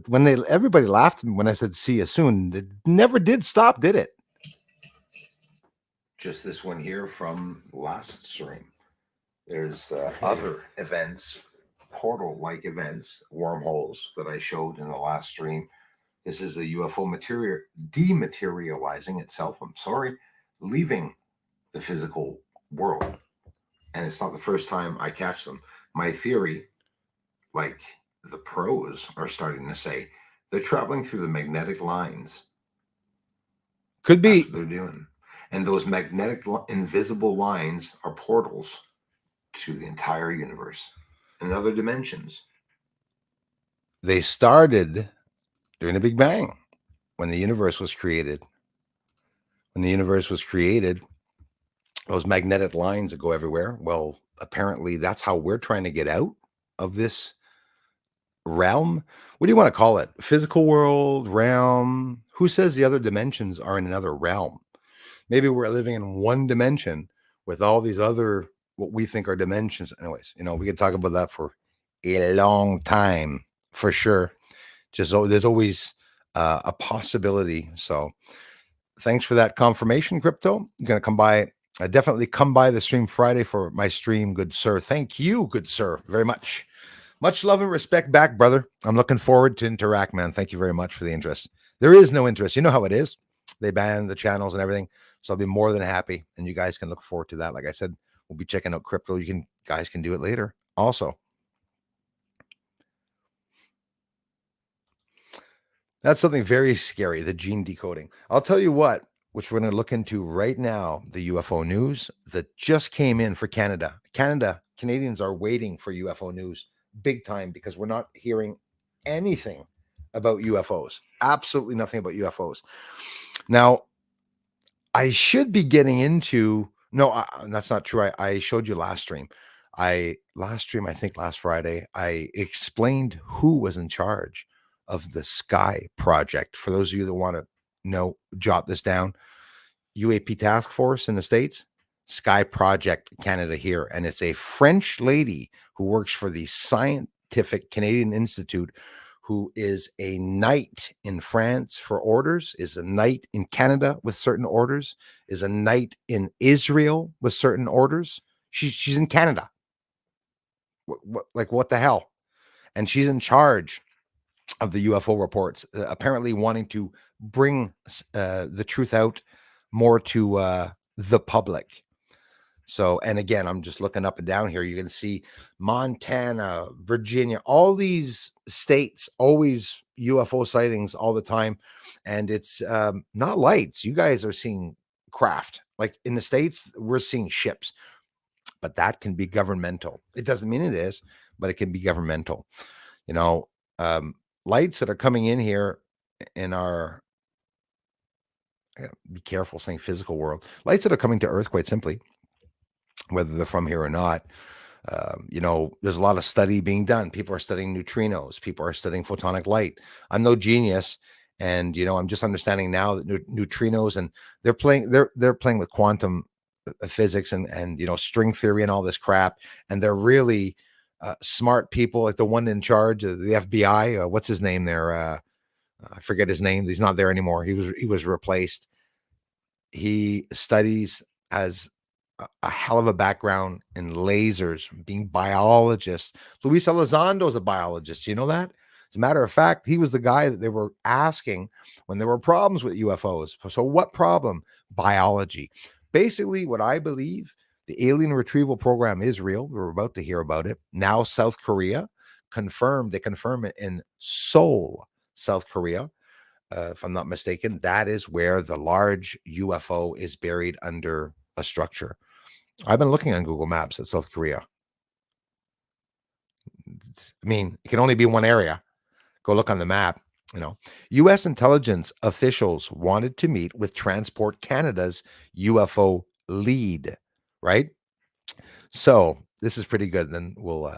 when everybody laughed when I said "see you soon," it never did stop, did it? Just this one here from last stream. There's other events, portal-like events, wormholes that I showed in the last stream. This is a UFO material dematerializing itself. I'm sorry, leaving the physical world, and it's not the first time I catch them. My theory, like the pros are starting to say, they're traveling through the magnetic lines. Could be. That's what they're doing. And those magnetic invisible lines are portals to the entire universe and other dimensions. They started during the Big Bang, when the universe was created. When the universe was created, those magnetic lines that go everywhere, well, apparently that's how we're trying to get out of this realm. What do you want to call it? Physical world, realm? Who says the other dimensions are in another realm? Maybe we're living in one dimension with all these other, what we think are dimensions. Anyways, we could talk about that for a long time, for sure. Just there's always a possibility. So thanks for that confirmation, Crypto. I'm going to come by. Definitely come by the stream Friday for my stream, good sir. Thank you, good sir, very much. Much love and respect back, brother. I'm looking forward to interact, man. Thank you very much for the interest. There is no interest. You know how it is. They ban the channels and everything. So I'll be more than happy. And you guys can look forward to that. Like I said, we'll be checking out crypto. Guys can do it later also. That's something very scary, the gene decoding. I'll tell you what, which we're going to look into right now, the UFO news that just came in for Canada. Canadians are waiting for UFO news big time because we're not hearing anything about UFOs. Absolutely nothing about UFOs. Now, I should be getting into, no, that's not true. I showed you last stream. I think last Friday, I explained who was in charge of the Sky Project. For those of you that want to know, jot this down. UAP Task Force in the States, Sky Project Canada here. And it's a French lady who works for the Scientific Canadian Institute, who is a knight in France for orders, is a knight in Canada with certain orders, is a knight in Israel with certain orders. She's in Canada. What the hell? And she's in charge of the UFO reports, apparently wanting to bring the truth out more to the public. So, and again, I'm just looking up and down here. You can see Montana, Virginia, all these states, always UFO sightings all the time. And it's not lights. You guys are seeing craft. Like in the States, we're seeing ships. But that can be governmental. It doesn't mean it is, but it can be governmental. Lights that are coming in here in our, be careful saying physical world, lights that are coming to Earth, quite simply, whether they're from here or not. There's a lot of study being done. People are studying neutrinos. People are studying photonic light. I'm no genius. And, I'm just understanding now that neutrinos, and they're playing with quantum physics and string theory and all this crap. And they're really smart people, like the one in charge of the FBI. What's his name there? I forget his name. He's not there anymore. He was replaced. He studies, has a hell of a background in lasers, being biologist. Luis Elizondo is a biologist. You know that? As a matter of fact, he was the guy that they were asking when there were problems with UFOs. So what problem? Biology. Basically, what I believe, the alien retrieval program is real. We're about to hear about it. Now, South Korea confirmed. They confirm it in Seoul, South Korea. If I'm not mistaken, that is where the large UFO is buried under a structure. I've been looking on Google Maps at South Korea. I mean, it can only be one area. Go look on the map. U.S. intelligence officials wanted to meet with Transport Canada's UFO lead, right? So this is pretty good. Then we'll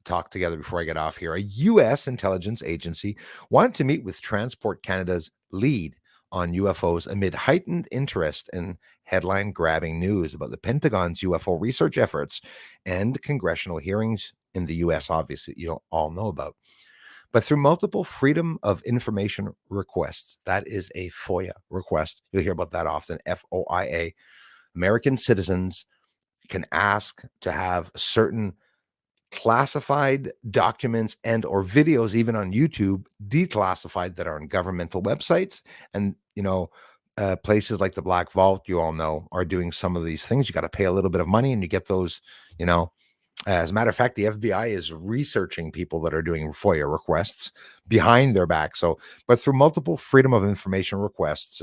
talk together before I get off here. A U.S. intelligence agency wanted to meet with Transport Canada's lead on UFOs amid heightened interest in headline-grabbing news about the Pentagon's UFO research efforts and congressional hearings in the U.S., obviously, you all know about. But through multiple Freedom of Information requests, that is a FOIA request. You'll hear about that often, FOIA. American citizens can ask to have certain classified documents and or videos, even on YouTube, declassified that are on governmental websites. And, places like the Black Vault, you all know, are doing some of these things. You got to pay a little bit of money and you get those, as a matter of fact, the FBI is researching people that are doing FOIA requests behind their back. So, but through multiple Freedom of Information requests,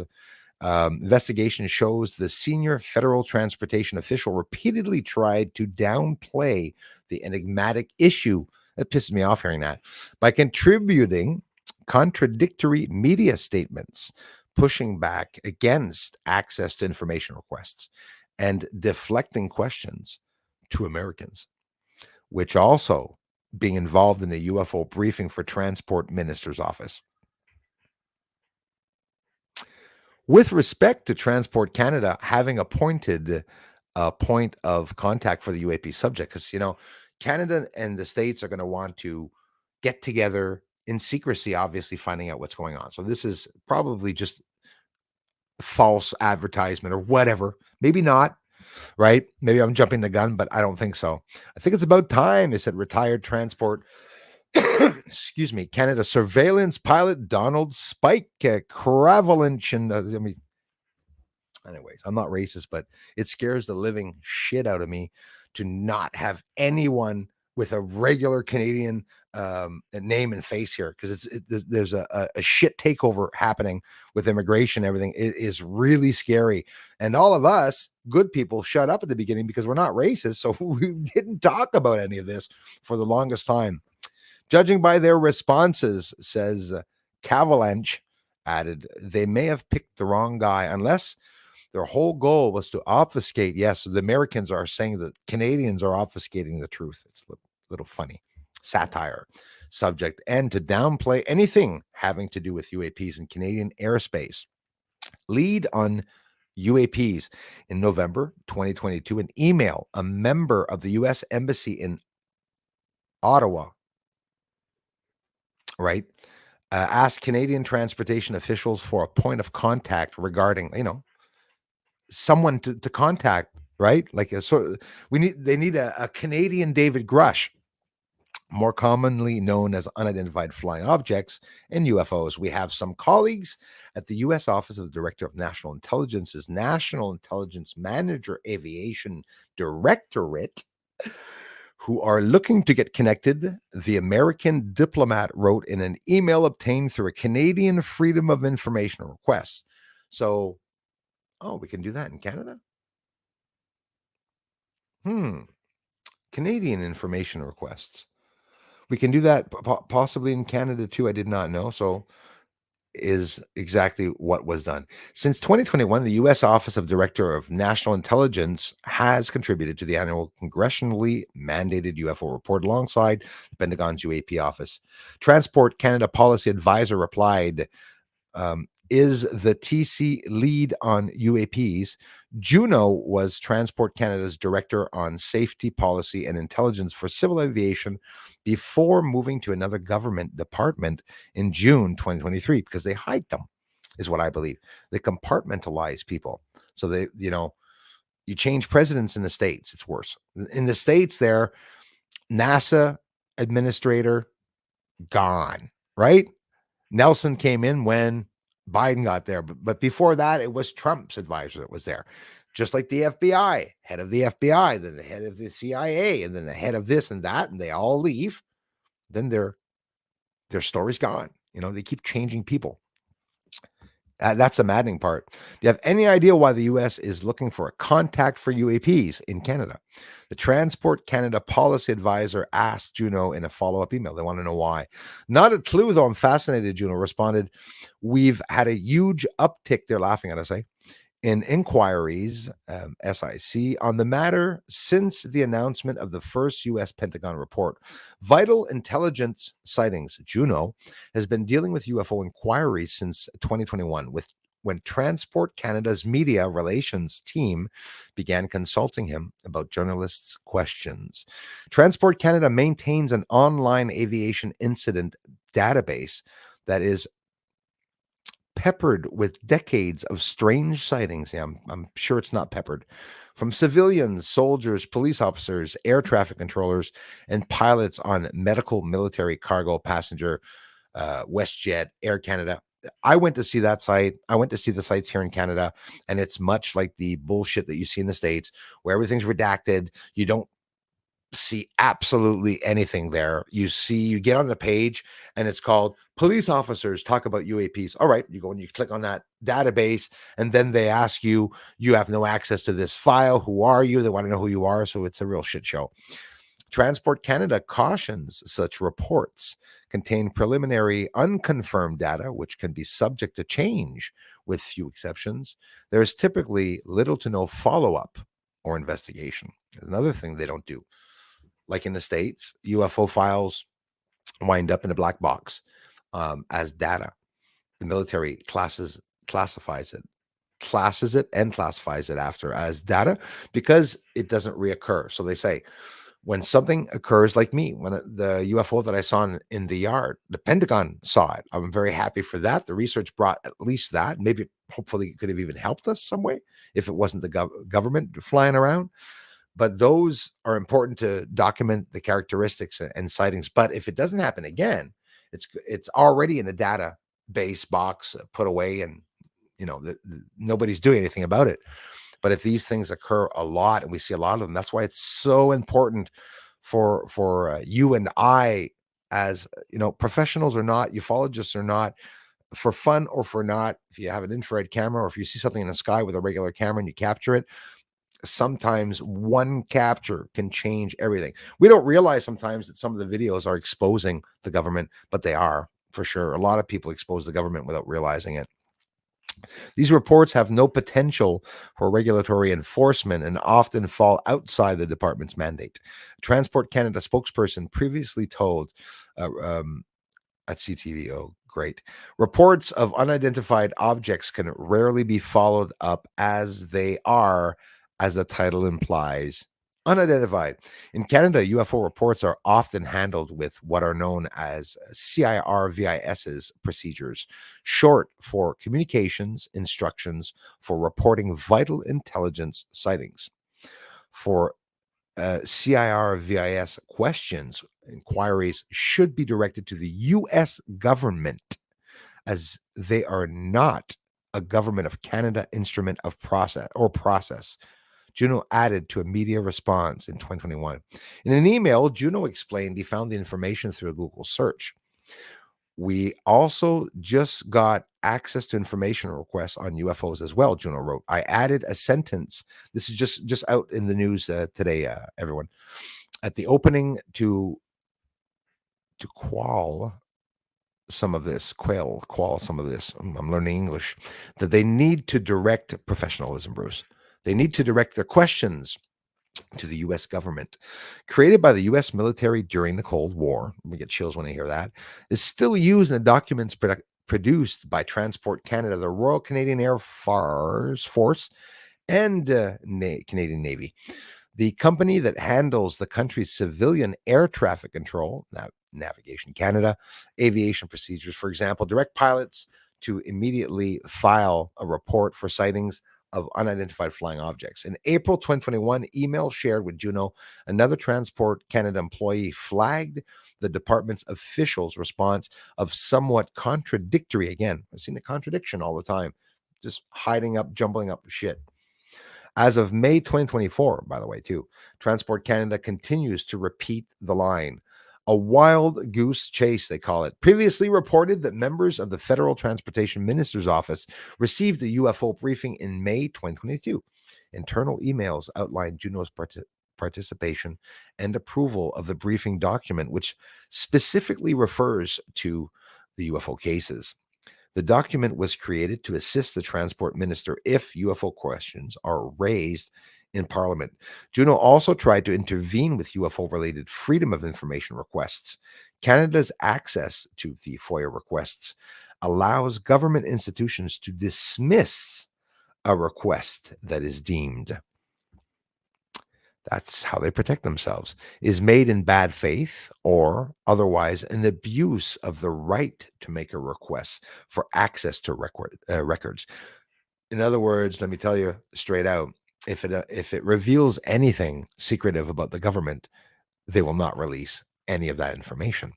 investigation shows the senior federal transportation official repeatedly tried to downplay the enigmatic issue. That pisses me off hearing that, by contributing contradictory media statements, pushing back against access to information requests, and deflecting questions to Americans, which also being involved in a UFO briefing for Transport Minister's office. With respect to Transport Canada having appointed a point of contact for the UAP subject, because, Canada and the States are going to want to get together in secrecy, obviously finding out what's going on. So this is probably just false advertisement or whatever. Maybe not, right? Maybe I'm jumping the gun, but I don't think so. I think it's about time, they said retired Transport excuse me, Canada surveillance pilot Donald Spike Kravalinch. And anyways, I'm not racist, but it scares the living shit out of me to not have anyone with a regular Canadian name and face here, because there's a shit takeover happening with immigration, everything. It is really scary. And all of us good people shut up at the beginning because we're not racist. So we didn't talk about any of this for the longest time. Judging by their responses, says Cavalanche, added, they may have picked the wrong guy unless their whole goal was to obfuscate. Yes, the Americans are saying that Canadians are obfuscating the truth. It's a little funny. Satire subject, and to downplay anything having to do with UAPs in Canadian airspace. Lead on UAPs in November 2022, an email, a member of the U.S. Embassy in Ottawa, right, asked Canadian transportation officials for a point of contact regarding, someone to contact, right? Like they need a Canadian David Grush, more commonly known as unidentified flying objects and UFOs. We have some colleagues at the U.S. Office of the Director of National Intelligence's National Intelligence Manager Aviation Directorate who are looking to get connected, the American diplomat wrote in an email obtained through a Canadian Freedom of Information request. So, we can do that in Canada? Canadian information requests. We can do that possibly in Canada too. I did not know. So is exactly what was done. Since 2021, the U.S. Office of Director of National Intelligence has contributed to the annual congressionally mandated UFO report alongside the Pentagon's UAP office. Transport Canada Policy Advisor replied, is the TC lead on UAPs. Juno was Transport Canada's Director on Safety Policy and Intelligence for Civil Aviation before moving to another government department in June 2023, because they hide them, is what I believe. They compartmentalize people. So they, you change presidents in the States, it's worse. In the States, they're NASA administrator, gone, right? Nelson came in when Biden got there, but before that, it was Trump's advisor that was there. Just like the FBI, head of the FBI, then the head of the CIA, and then the head of this and that, and they all leave. then their story's gone. They keep changing people. That's the maddening part. Do you have any idea why the U.S. is looking for a contact for UAPs in Canada? The Transport Canada policy advisor asked Juno in a follow-up email. They want to know why. Not a clue, though. I'm fascinated, Juno responded. We've had a huge uptick, they're laughing at us, in inquiries, SIC, on the matter since the announcement of the first U.S. Pentagon report. Vital Intelligence Sightings, Juno, has been dealing with UFO inquiries since 2021, when Transport Canada's media relations team began consulting him about journalists' questions. Transport Canada maintains an online aviation incident database that is peppered with decades of strange sightings. Yeah, I'm sure it's not peppered. From civilians, soldiers, police officers, air traffic controllers, and pilots on medical, military, cargo, passenger, WestJet, Air Canada. I went to see that site. I went to see the sites here in Canada, and it's much like the bullshit that you see in the States, where everything's redacted. You don't see absolutely anything there. You get on the page and it's called police officers talk about UAPs. All right, you go and you click on that database, and then they ask you have no access to this file. Who are you? They want to know who you are. So it's a real shit show. Transport Canada cautions such reports contain preliminary unconfirmed data, which can be subject to change with few exceptions. There is typically little to no follow-up or investigation. Another thing they don't do. Like in the States, UFO files wind up in a black box as data. The military classes it and classifies it after as data because it doesn't reoccur. So they say when something occurs, like me, when the UFO that I saw in the yard, the Pentagon saw it. I'm very happy for that. The research brought at least that. Maybe, hopefully, it could have even helped us some way if it wasn't the government flying around. But those are important to document the characteristics and sightings. But if it doesn't happen again, it's already in a database box put away, and nobody's doing anything about it. But if these things occur a lot, and we see a lot of them, that's why it's so important for you and I, as professionals or not, ufologists or not, for fun or for not. If you have an infrared camera, or if you see something in the sky with a regular camera and you capture it, sometimes one capture can change everything. We don't realize sometimes that some of the videos are exposing the government, but they are, for sure. A lot of people expose the government without realizing it. These reports have no potential for regulatory enforcement and often fall outside the department's mandate. Transport Canada spokesperson previously told at CTV, oh, great. Reports of unidentified objects can rarely be followed up as they are, as the title implies, unidentified. In Canada, UFO reports are often handled with what are known as CIRVIS's procedures, short for Communications Instructions for Reporting Vital Intelligence Sightings. For CIRVIS questions, inquiries should be directed to the U.S. government, as they are not a Government of Canada instrument of process. Juno added to a media response in 2021. In an email, Juno explained he found the information through a Google search. We also just got access to information requests on UFOs as well, Juno wrote. I added a sentence. This is just out in the news today, everyone. At the opening to quell some of this. I'm learning English. That they need to direct professionalism, Bruce. They need to direct their questions to the U.S. government. Created by the U.S. military during the Cold War, we get chills when I hear that, is still used in the documents produced by Transport Canada, the Royal Canadian Air Force, and Canadian Navy. The company that handles the country's civilian air traffic control, Navigation Canada, aviation procedures, for example, direct pilots to immediately file a report for sightings of unidentified flying objects. In April 2021, email shared with Juno, another Transport Canada employee flagged the department's officials' response of somewhat contradictory. Again, I've seen a contradiction all the time, just hiding up, jumbling up shit. As of May 2024, by the way, too, Transport Canada continues to repeat the line. A wild goose chase, they call it. Previously reported that members of the Federal Transportation Minister's Office received a UFO briefing in May 2022. Internal emails outlined Juno's participation and approval of the briefing document, which specifically refers to the UFO cases. The document was created to assist the transport minister if UFO questions are raised in Parliament. Juno also tried to intervene with UFO related freedom of information requests. Canada's access to the FOIA requests allows government institutions to dismiss a request that is deemed, that's how they protect themselves, is made in bad faith or otherwise an abuse of the right to make a request for access to records. In other words, let me tell you straight out, if it reveals anything secretive about the government, they will not release any of that information.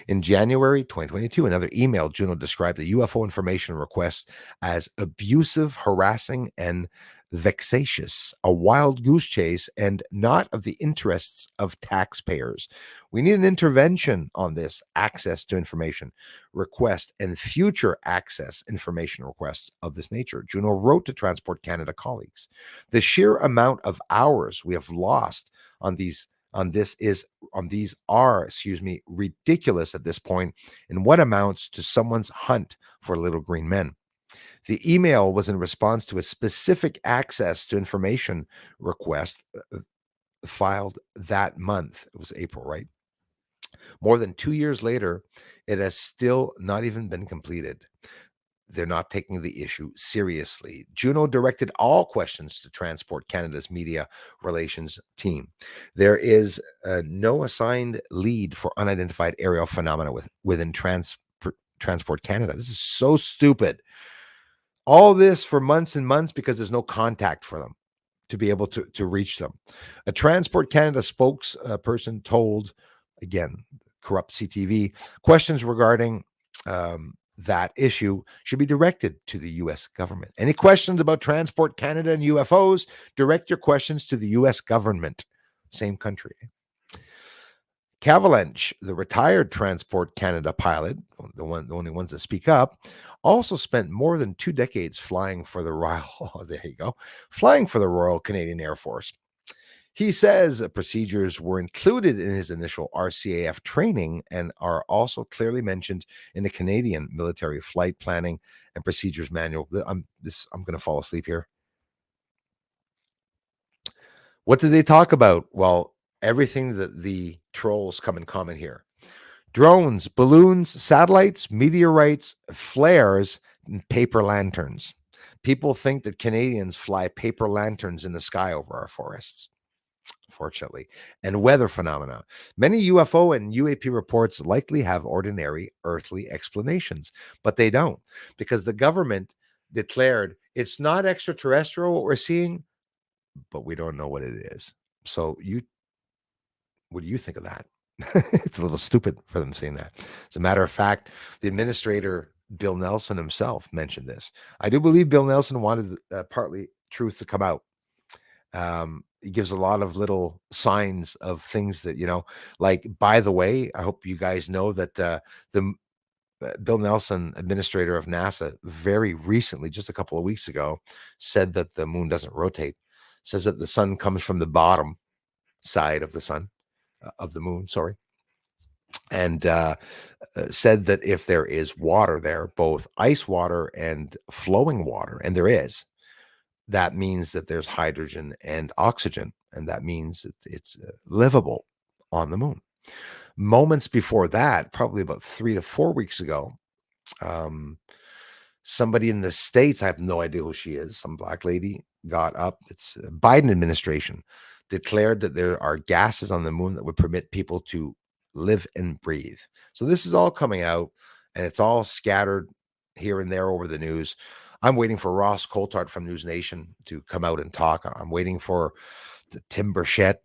In January 2022, another email, Juno described the UFO information request as abusive, harassing, and vexatious, a wild goose chase, and not of the interests of taxpayers. We need an intervention on this access to information request and future access information requests of this nature. Juno wrote to Transport Canada colleagues. The sheer amount of hours we have lost on these are ridiculous at this point in what amounts to someone's hunt for little green men. The email was in response to a specific access to information request filed that month. It was April, right? More than 2 years later, it has still not even been completed. They're not taking the issue seriously. Juno directed all questions to Transport Canada's media relations team. There is no assigned lead for unidentified aerial phenomena within Transport Canada. This is so stupid. All this for months and months because there's no contact for them to be able to reach them. A Transport Canada spokesperson told, again, corrupt CTV, questions regarding that issue should be directed to the U.S. government. Any questions about Transport Canada and UFOs, direct your questions to the U.S. government. Same country. Cavalanche, the retired Transport Canada pilot, the only ones that speak up, also spent more than 2 decades flying for the Royal Canadian Air Force. He says that procedures were included in his initial RCAF training and are also clearly mentioned in the Canadian Military Flight Planning and Procedures Manual. I'm going to fall asleep here. What did they talk about? Well, everything that the trolls come in common here. Drones, balloons, satellites, meteorites, flares, and paper lanterns. People think that Canadians fly paper lanterns in the sky over our forests, fortunately, and weather phenomena. Many UFO and UAP reports likely have ordinary earthly explanations, but they don't, because the government declared it's not extraterrestrial what we're seeing, but we don't know what it is. So what do you think of that? It's a little stupid for them saying that. As a matter of fact, the administrator, Bill Nelson himself, mentioned this. I do believe Bill Nelson wanted partly truth to come out. He gives a lot of little signs of things that, like, by the way, I hope you guys know that the Bill Nelson, administrator of NASA, very recently, just a couple of weeks ago, said that the moon doesn't rotate, says that the sun comes from the bottom side of the moon, sorry. And said that if there is water there, both ice water and flowing water, and there is, that means that there's hydrogen and oxygen, and that means it's livable on the moon. Moments before that, probably about 3 to 4 weeks ago, somebody in the States, I have no idea who she is, some black lady got up, it's Biden administration, declared that there are gases on the moon that would permit people to live and breathe. So this is all coming out, and it's all scattered here and there over the news. I'm waiting for Ross Coulthart from News Nation to come out and talk. I'm waiting for Tim Burchett,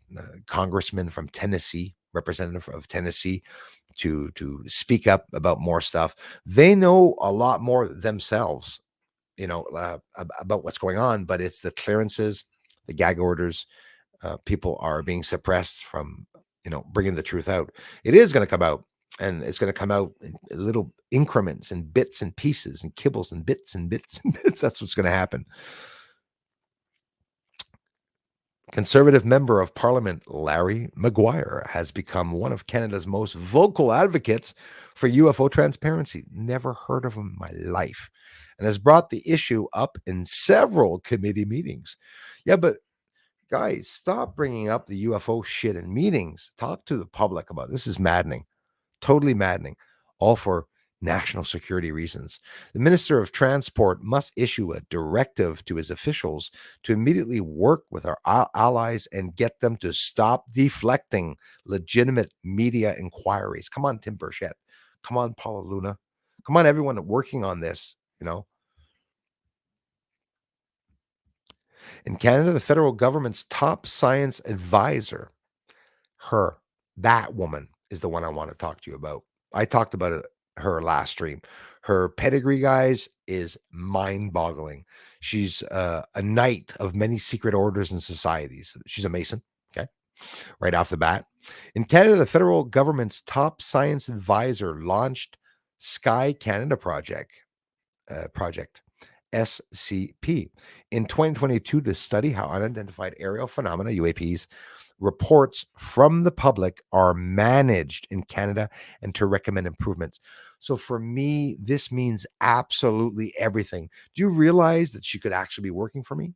congressman from Tennessee, representative of Tennessee, to speak up about more stuff. They know a lot more themselves, about what's going on, but it's the clearances, the gag orders. People are being suppressed from bringing the truth out. It is going to come out, and it's going to come out in little increments and bits and pieces and kibbles and bits and bits and bits. That's what's going to happen. Conservative Member of Parliament Larry Maguire has become one of Canada's most vocal advocates for UFO transparency. Never heard of him in my life. And has brought the issue up in several committee meetings. Yeah, but guys, stop bringing up the UFO shit in meetings. Talk to the public about it. This is maddening. Totally maddening. All for national security reasons. The Minister of Transport must issue a directive to his officials to immediately work with our allies and get them to stop deflecting legitimate media inquiries. Come on, Tim Burchett. Come on, Paula Luna. Come on, everyone working on this, In Canada, the federal government's top science advisor, that woman is the one I want to talk to you about. I talked about her last stream. Her pedigree, guys, is mind-boggling. She's a knight of many secret orders and societies. She's a Mason, okay? Right off the bat. In Canada, the federal government's top science advisor launched Sky Canada Project, SCP, in 2022 to study how unidentified aerial phenomena, UAPs, reports from the public are managed in Canada and to recommend improvements. So for me, this means absolutely everything. Do you realize that she could actually be working for me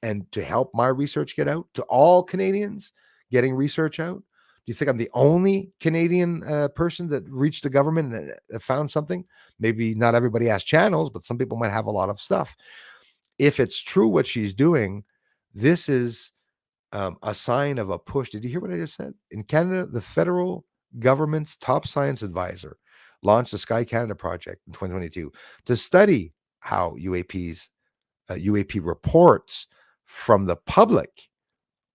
and to help my research get out to all Canadians getting research out? Do you think I'm the only Canadian person that reached the government and found something? Maybe not everybody has channels, but some people might have a lot of stuff. If it's true what she's doing, this is a sign of a push. Did you hear what I just said? In Canada, the federal government's top science advisor launched the Sky Canada Project in 2022 to study how UAP reports from the public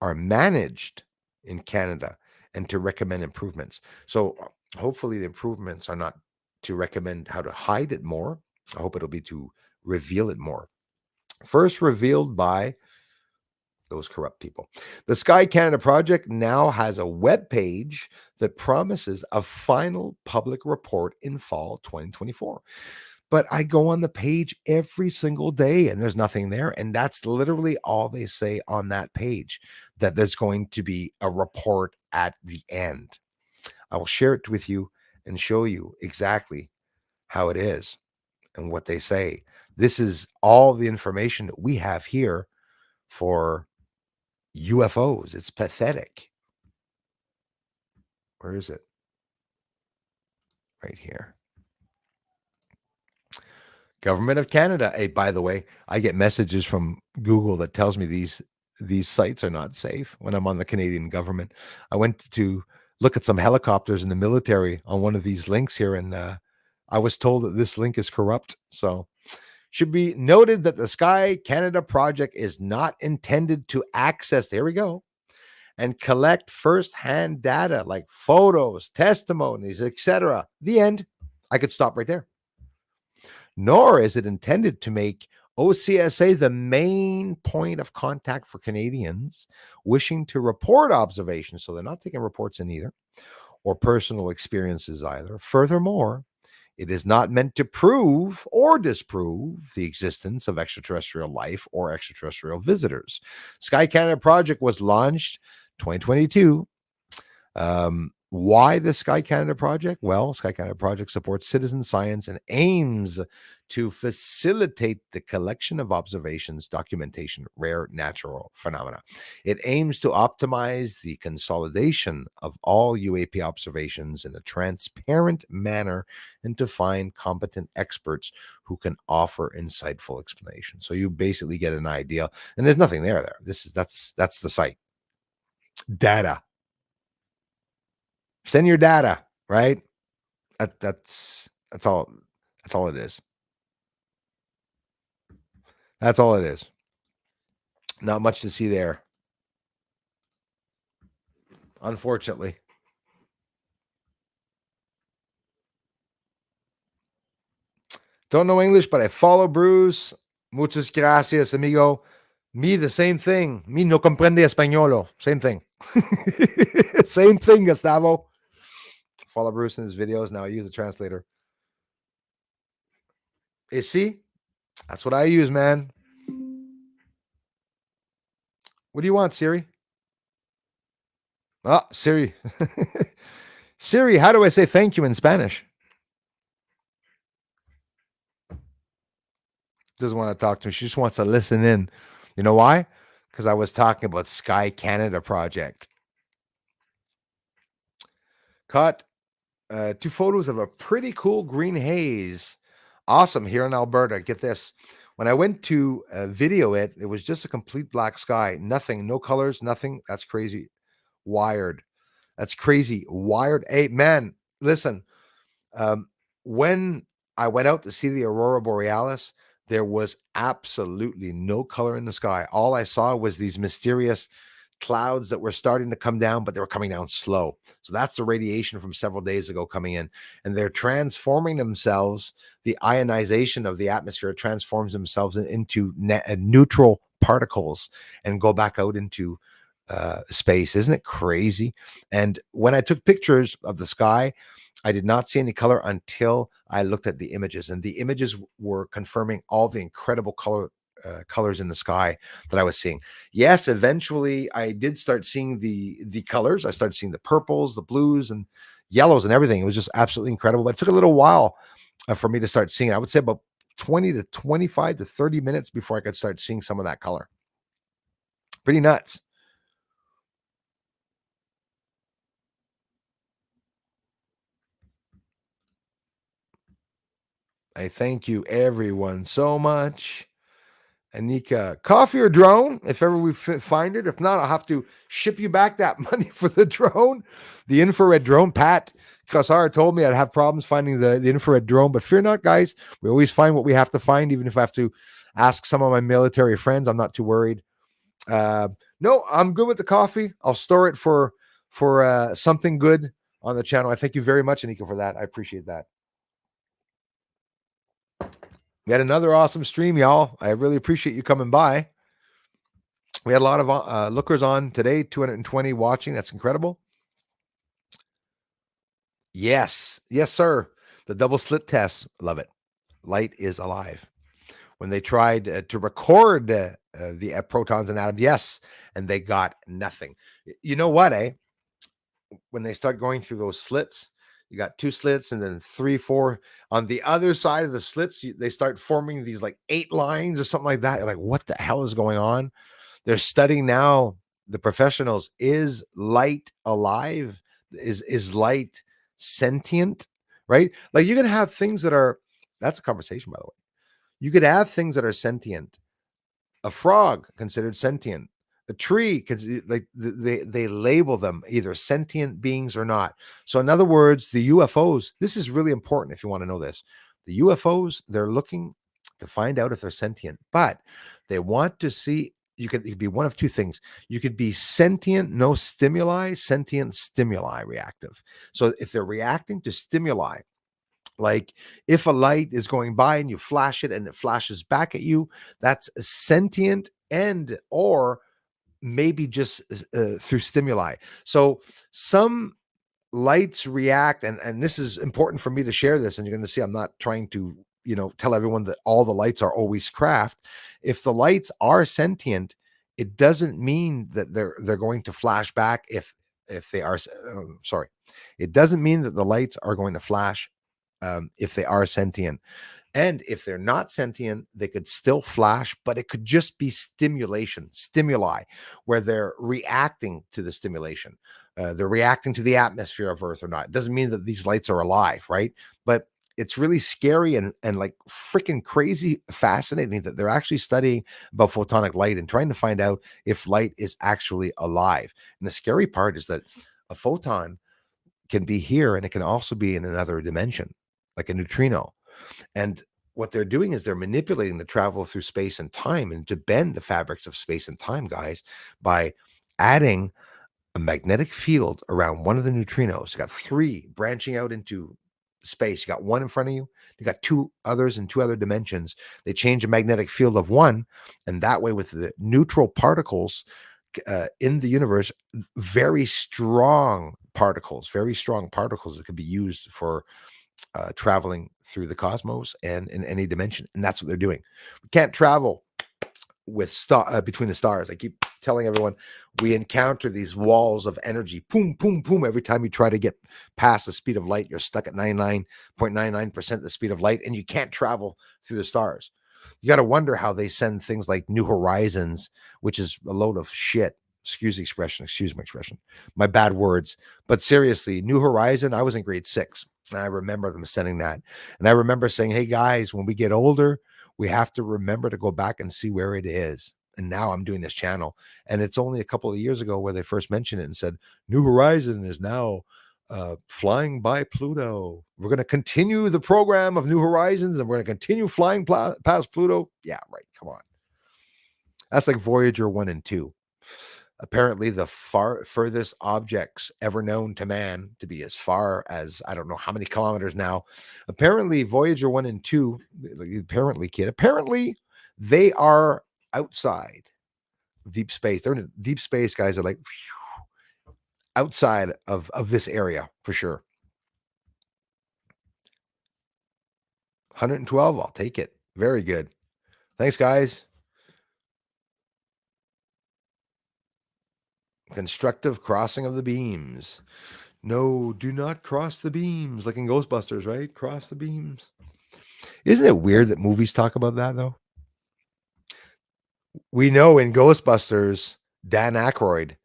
are managed in Canada and to recommend improvements. So hopefully the improvements are not to recommend how to hide it more. I hope it'll be to reveal it more. First revealed by those corrupt people. The Sky Canada Project now has a web page that promises a final public report in fall 2024. But I go on the page every single day and there's nothing there. And that's literally all they say on that page, that there's going to be a report at the end. I will share it with you and show you exactly how it is and what they say. This is all the information that we have here for UFOs. It's pathetic. Where is it? Right here. Government of Canada. Hey, by the way, I get messages from Google that tells me these sites are not safe when I'm on the Canadian government. I went to look at some helicopters in the military on one of these links here, and I was told that this link is corrupt. So should be noted that the Sky Canada Project is not intended to access, there we go, and collect first-hand data like photos, testimonies, etc. The end. I could stop right there. Nor is it intended to make OCSA the main point of contact for Canadians wishing to report observations. So they're not taking reports in either, or personal experiences either. Furthermore, it is not meant to prove or disprove the existence of extraterrestrial life or extraterrestrial visitors. Sky Canada Project was launched 2022. Why the Sky Canada Project? Well, Sky Canada Project supports citizen science and aims to facilitate the collection of observations, documentation, rare natural phenomena. It aims to optimize the consolidation of all UAP observations in a transparent manner and to find competent experts who can offer insightful explanation. So you basically get an idea, and there's nothing there. That's the site. Data. Send your data, right? That's all. That's all it is. That's all it is. Not much to see there, unfortunately. Don't know English, but I follow Bruce. Muchas gracias, amigo. Me, the same thing. Me no comprende español. Same thing. Same thing, Gustavo. Follow Bruce in his videos. Now I use the translator. You see? That's what I use, man. What do you want, Siri? Oh, Siri. Siri, how do I say thank you in Spanish? Doesn't want to talk to me. She just wants to listen in. You know why? Because I was talking about Sky Canada project. Caught 2 photos of a pretty cool green haze. Awesome here in Alberta. Get this. When I went to video it, it was just a complete black sky. Nothing, no colors, nothing. That's crazy. Wired. That's crazy. Wired. Hey, man, listen. When I went out to see the Aurora Borealis, there was absolutely no color in the sky. All I saw was these mysterious clouds that were starting to come down, but they were coming down slow. So that's the radiation from several days ago coming in, and they're transforming themselves. The ionization of the atmosphere transforms themselves into neutral particles and go back out into space. Isn't it crazy? And when I took pictures of the sky, I did not see any color until I looked at the images, and the images were confirming all the incredible colors in the sky that I was seeing. Yes, eventually I did start seeing the colors. I started seeing the purples, the blues, and yellows, and everything. It was just absolutely incredible. But it took a little while for me to start seeing it. I would say about 20 to 25 to 30 minutes before I could start seeing some of that color. Pretty nuts. I thank you, everyone, so much. Anika, coffee or drone, if ever we find it. If not, I'll have to ship you back that money for the drone, the infrared drone. Pat Kassar told me I'd have problems finding the infrared drone, but fear not, guys. We always find what we have to find, even if I have to ask some of my military friends. I'm not too worried. No, I'm good with the coffee. I'll store it for something good on the channel. I thank you very much, Anika, for that. I appreciate that. We had another awesome stream, y'all. I really appreciate you coming by. We had a lot of lookers on today, 220 watching. That's incredible. Yes, sir. The double slit test. Love it. Light is alive. When they tried to record the protons and atoms, yes, and they got nothing. You know what, when they start going through those slits, you got 2 slits and then 3, 4 on the other side of the slits. They start forming these like 8 lines or something like that. You're like, what the hell is going on? They're studying now. The professionals, is light alive? Is light sentient? Right? Like you can have things that are. That's a conversation, by the way. You could have things that are sentient. A frog considered sentient. A tree, like they label them either sentient beings or not. So in other words, the UFOs, this is really important if you want to know this. The UFOs, they're looking to find out if they're sentient, but they want to see, you could be one of 2 things. You could be sentient, no stimuli, sentient stimuli reactive. So if they're reacting to stimuli, like if a light is going by and you flash it and it flashes back at you, that's sentient, and or maybe just through stimuli. So some lights react, and this is important for me to share this, and you're going to see I'm not trying to tell everyone that all the lights are always craft. If the lights are sentient, it doesn't mean that they're going to flash back. If they are sorry, it doesn't mean that the lights are going to flash if they are sentient. And if they're not sentient, they could still flash, but it could just be stimuli, where they're reacting to the stimulation. They're reacting to the atmosphere of Earth or not. It doesn't mean that these lights are alive, right? But it's really scary and like freaking crazy fascinating that they're actually studying about photonic light and trying to find out if light is actually alive. And the scary part is that a photon can be here and it can also be in another dimension, like a neutrino. And what they're doing is they're manipulating the travel through space and time and to bend the fabrics of space and time, guys, by adding a magnetic field around one of the neutrinos. You got 3 branching out into space. You got 1 in front of you. You got 2 others in 2 other dimensions. They change the magnetic field of one, and that way with the neutral particles in the universe, very strong particles that could be used for traveling through the cosmos and in any dimension. And that's what they're doing. We can't travel with between the stars. I keep telling everyone, we encounter these walls of energy, boom, boom, boom. Every time you try to get past the speed of light, you're stuck at 99.99% the speed of light, and you can't travel through the stars. You got to wonder how they send things like New Horizons, which is a load of shit. Excuse my expression, my bad words. But seriously, New Horizon, I was in grade 6, and I remember them sending that. And I remember saying, hey guys, when we get older, we have to remember to go back and see where it is. And now I'm doing this channel. And it's only a couple of years ago where they first mentioned it and said, New Horizon is now flying by Pluto. We're going to continue the program of New Horizons, and we're going to continue flying past Pluto. Yeah, right. Come on. That's like Voyager 1 and 2. Apparently, the furthest objects ever known to man to be as far as, I don't know how many kilometers now. Apparently, Voyager 1 and 2, apparently they are outside deep space. They're in deep space, guys, are like outside of this area for sure. 112, I'll take it. Very good. Thanks, guys. Constructive crossing of the beams. No, do not cross the beams, like in Ghostbusters, right? Cross the beams. Isn't it weird that movies talk about that, though? We know in Ghostbusters, Dan Aykroyd,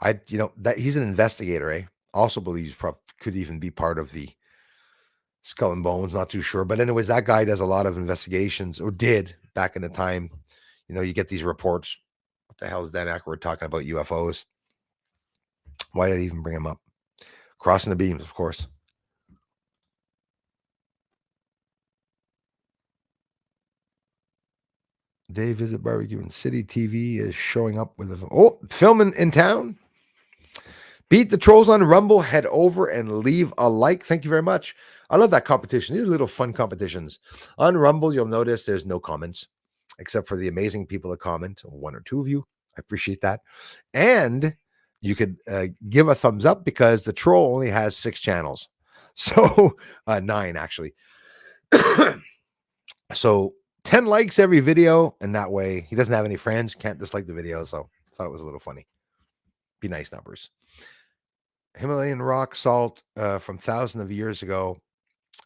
that he's an investigator, eh? Also believes could even be part of the Skull and Bones, not too sure. But anyways, that guy does a lot of investigations, or did back in the time. You get these reports. What the hell is Dan Aykroyd talking about UFOs? Why did I even bring him up? Crossing the beams, of course. Day visit barbecue in City TV is showing up with a filming in town. Beat the trolls on Rumble. Head over and leave a like. Thank you very much. I love that competition. These are little fun competitions. On Rumble, you'll notice there's no comments except for the amazing people that comment. 1 or 2 of you. I appreciate that. And you could give a thumbs up because the troll only has 6 channels. So 9 actually. So 10 likes every video, and that way he doesn't have any friends, can't dislike the video. So I thought it was a little funny. Be nice numbers. Himalayan rock salt from thousands of years ago.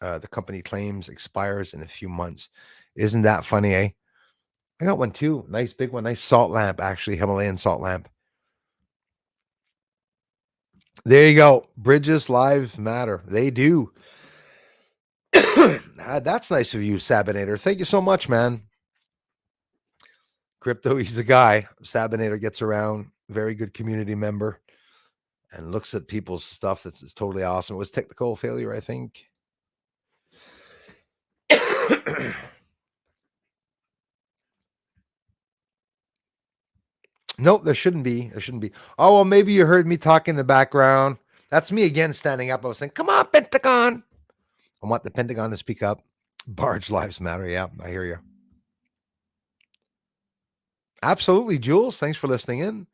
The company claims expires in a few months. Isn't that funny, eh? I got one too. Nice big one. Nice salt lamp, actually. Himalayan salt lamp. There you go. Bridges lives matter. They do. That's nice of you, Sabinator. Thank you so much, man. Crypto, he's a guy. Sabinator gets around. Very good community member. And looks at people's stuff. That's totally awesome. It was technical failure, I think. Nope, there shouldn't be. There shouldn't be. Oh, well, maybe you heard me talking in the background. That's me again standing up. I was saying, come on, Pentagon. I want the Pentagon to speak up. Barge lives matter. Yeah, I hear you. Absolutely, Jules. Thanks for listening in.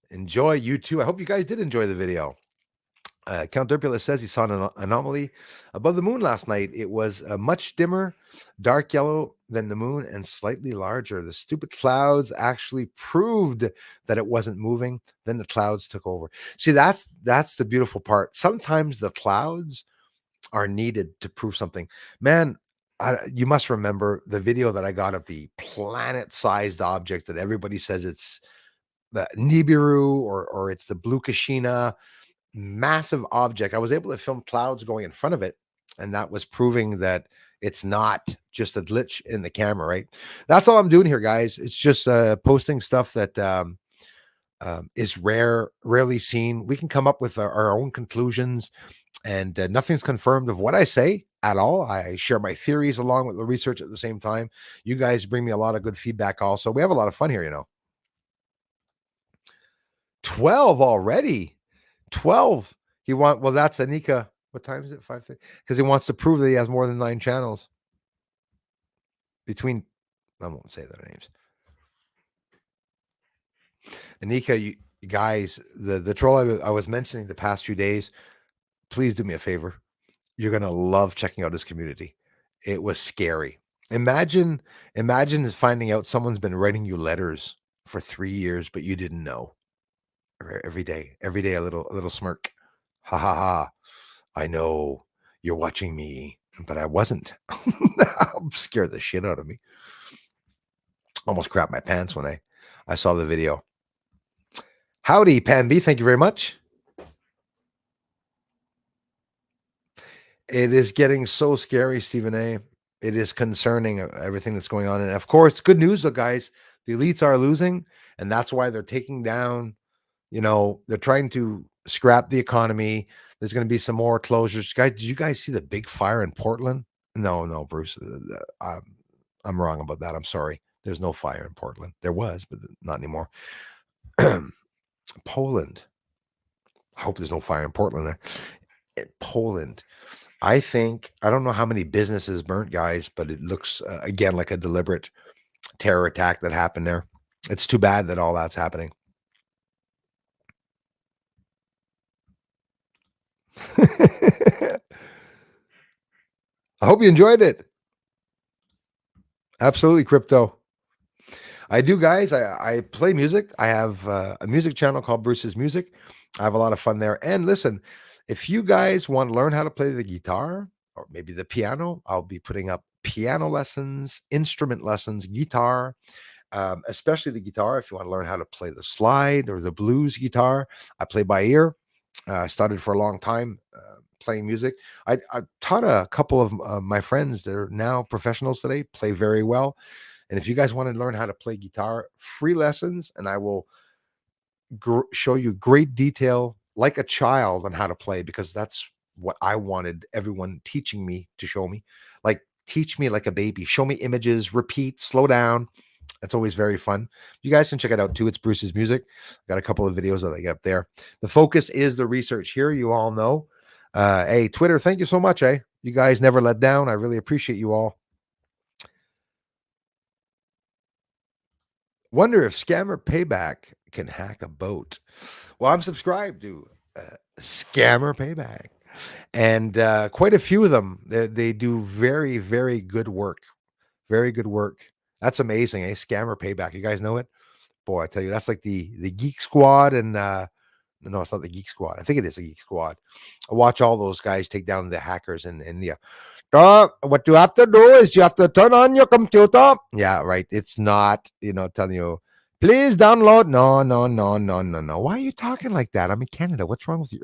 Enjoy, you too. I hope you guys did enjoy the video. Count Derpula says he saw an anomaly above the moon last night. It was much dimmer, dark yellow than the moon, and slightly larger. The stupid clouds actually proved that it wasn't moving. Then the clouds took over. See, that's the beautiful part. Sometimes the clouds are needed to prove something. Man, you must remember the video that I got of the planet-sized object that everybody says it's the Nibiru or it's the Blue Kashina. Massive object. I was able to film clouds going in front of it, and that was proving that it's not just a glitch in the camera, right? That's all I'm doing here, guys. It's just posting stuff that is rarely seen. We can come up with our own conclusions, and nothing's confirmed of what I say at all. I share my theories along with the research at the same time. You guys bring me a lot of good feedback also. We have a lot of fun here, 12 already. 12. Well, that's Anika. What time is it? 5:30. Because he wants to prove that he has more than 9 channels. I won't say their names. Anika, you guys, the troll I was mentioning the past few days, please do me a favor. You're gonna love checking out his community. It was scary. Imagine, imagine finding out someone's been writing you letters for 3 years, but you didn't know. Every day a little smirk. Ha ha ha. I know you're watching me, but I wasn't. Scared the shit out of me. Almost crapped my pants when I saw the video. Howdy, Pan B. Thank you very much. It is getting so scary, Stephen A. It is concerning everything that's going on. And of course, good news, though, guys. The elites are losing, and that's why they're taking down, they're trying to scrap the economy. There's going to be some more closures. Guys, did you guys see the big fire in Portland? No, Bruce. I'm wrong about that. I'm sorry. There's no fire in Portland. There was, but not anymore. Poland. I hope there's no fire in Portland there. Poland. I don't know how many businesses burnt, guys, but it looks, again, like a deliberate terror attack that happened there. It's too bad that all that's happening. I hope you enjoyed it. Absolutely, crypto. I do, guys. I play music. I have a music channel called Bruce's Music. I have a lot of fun there. And listen, if you guys want to learn how to play the guitar or maybe the piano, I'll be putting up piano lessons, instrument lessons, guitar, especially the guitar. If you want to learn how to play the slide or the blues guitar, I play by ear. I started for a long time playing music. I taught a couple of my friends. They're now professionals today, play very well. And if you guys want to learn how to play guitar, free lessons, and I will show you great detail like a child on how to play, because that's what I wanted everyone teaching me to show me. Like, teach me like a baby. Show me images, repeat, slow down. That's always very fun. You guys can check it out too. It's Bruce's Music. Got a couple of videos that I get up there. The focus is the research here. You all know. Hey, Twitter, thank you so much. You guys never let down. I really appreciate you all. Wonder if Scammer Payback can hack a boat. Well, I'm subscribed to Scammer Payback, and quite a few of them. They do very, very good work. Very good work. That's amazing. Scammer Payback. You guys know it? Boy, I tell you, that's like the Geek Squad, and no, it's not the Geek Squad. I think it is the Geek Squad. I watch all those guys take down the hackers in India. What you have to do is you have to turn on your computer. Yeah, right. It's not, telling you, please download. No. Why are you talking like that? I'm in Canada. What's wrong with you?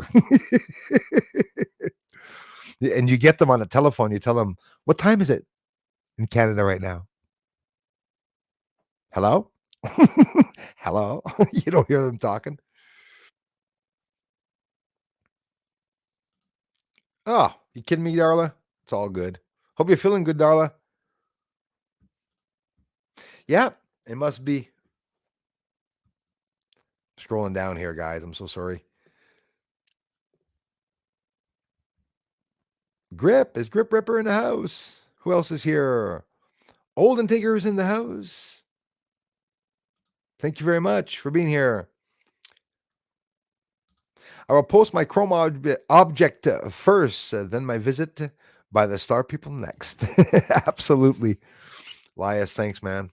And you get them on a telephone. You tell them, what time is it in Canada right now? Hello? Hello? You don't hear them talking? Oh, you kidding me, Darla? It's all good. Hope you're feeling good, Darla. Yeah, it must be. Scrolling down here, guys. I'm so sorry. Grip. Is Grip Ripper in the house? Who else is here? Olden Taker is in the house. Thank you very much for being here. I will post my Chrome object first, then my visit by the Star People next. Absolutely. Elias, thanks, man.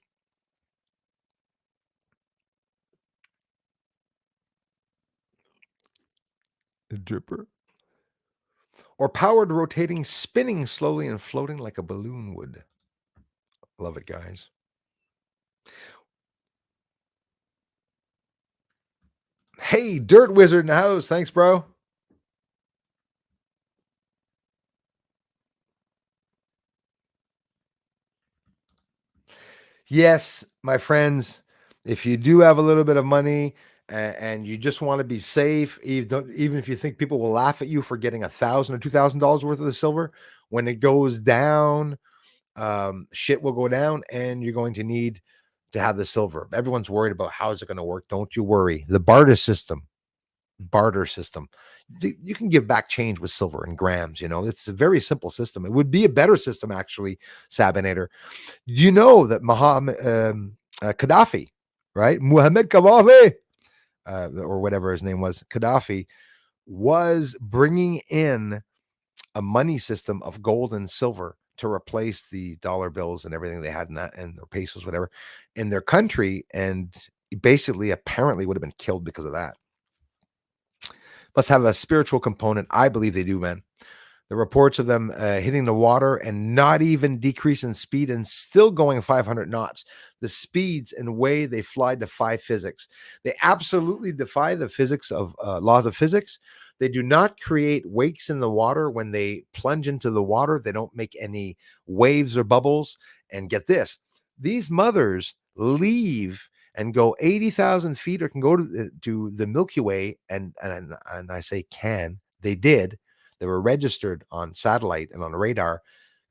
Dripper. Or powered rotating, spinning slowly and floating like a balloon would. Love it, guys. Hey, Dirt Wizard in the house. Thanks, bro. Yes, my friends, if you do have a little bit of money and you just want to be safe, even if you think people will laugh at you for getting $1,000 or $2,000 worth of the silver, when it goes down, shit will go down, and you're going to need to have the silver. Everyone's worried about how is it going to work. Don't you worry. The barter system. You can give back change with silver in grams. It's a very simple system. It would be a better system, actually, Sabinator. Do you know that Gaddafi, right? Muhammad Gaddafi, or whatever his name was, Gaddafi, was bringing in a money system of gold and silver to replace the dollar bills and everything they had in that, and their pesos, whatever, in their country. And basically, apparently, would have been killed because of that. Must have a spiritual component. I believe they do, man. The reports of them hitting the water and not even decreasing speed and still going 500 knots. The speeds and way they fly defy physics. They absolutely defy the physics of laws of physics. They do not create wakes in the water when they plunge into the water. They don't make any waves or bubbles. And get this, these mothers leave and go 80,000 feet or can go to the Milky Way. And I say can, they did. They were registered on satellite and on radar,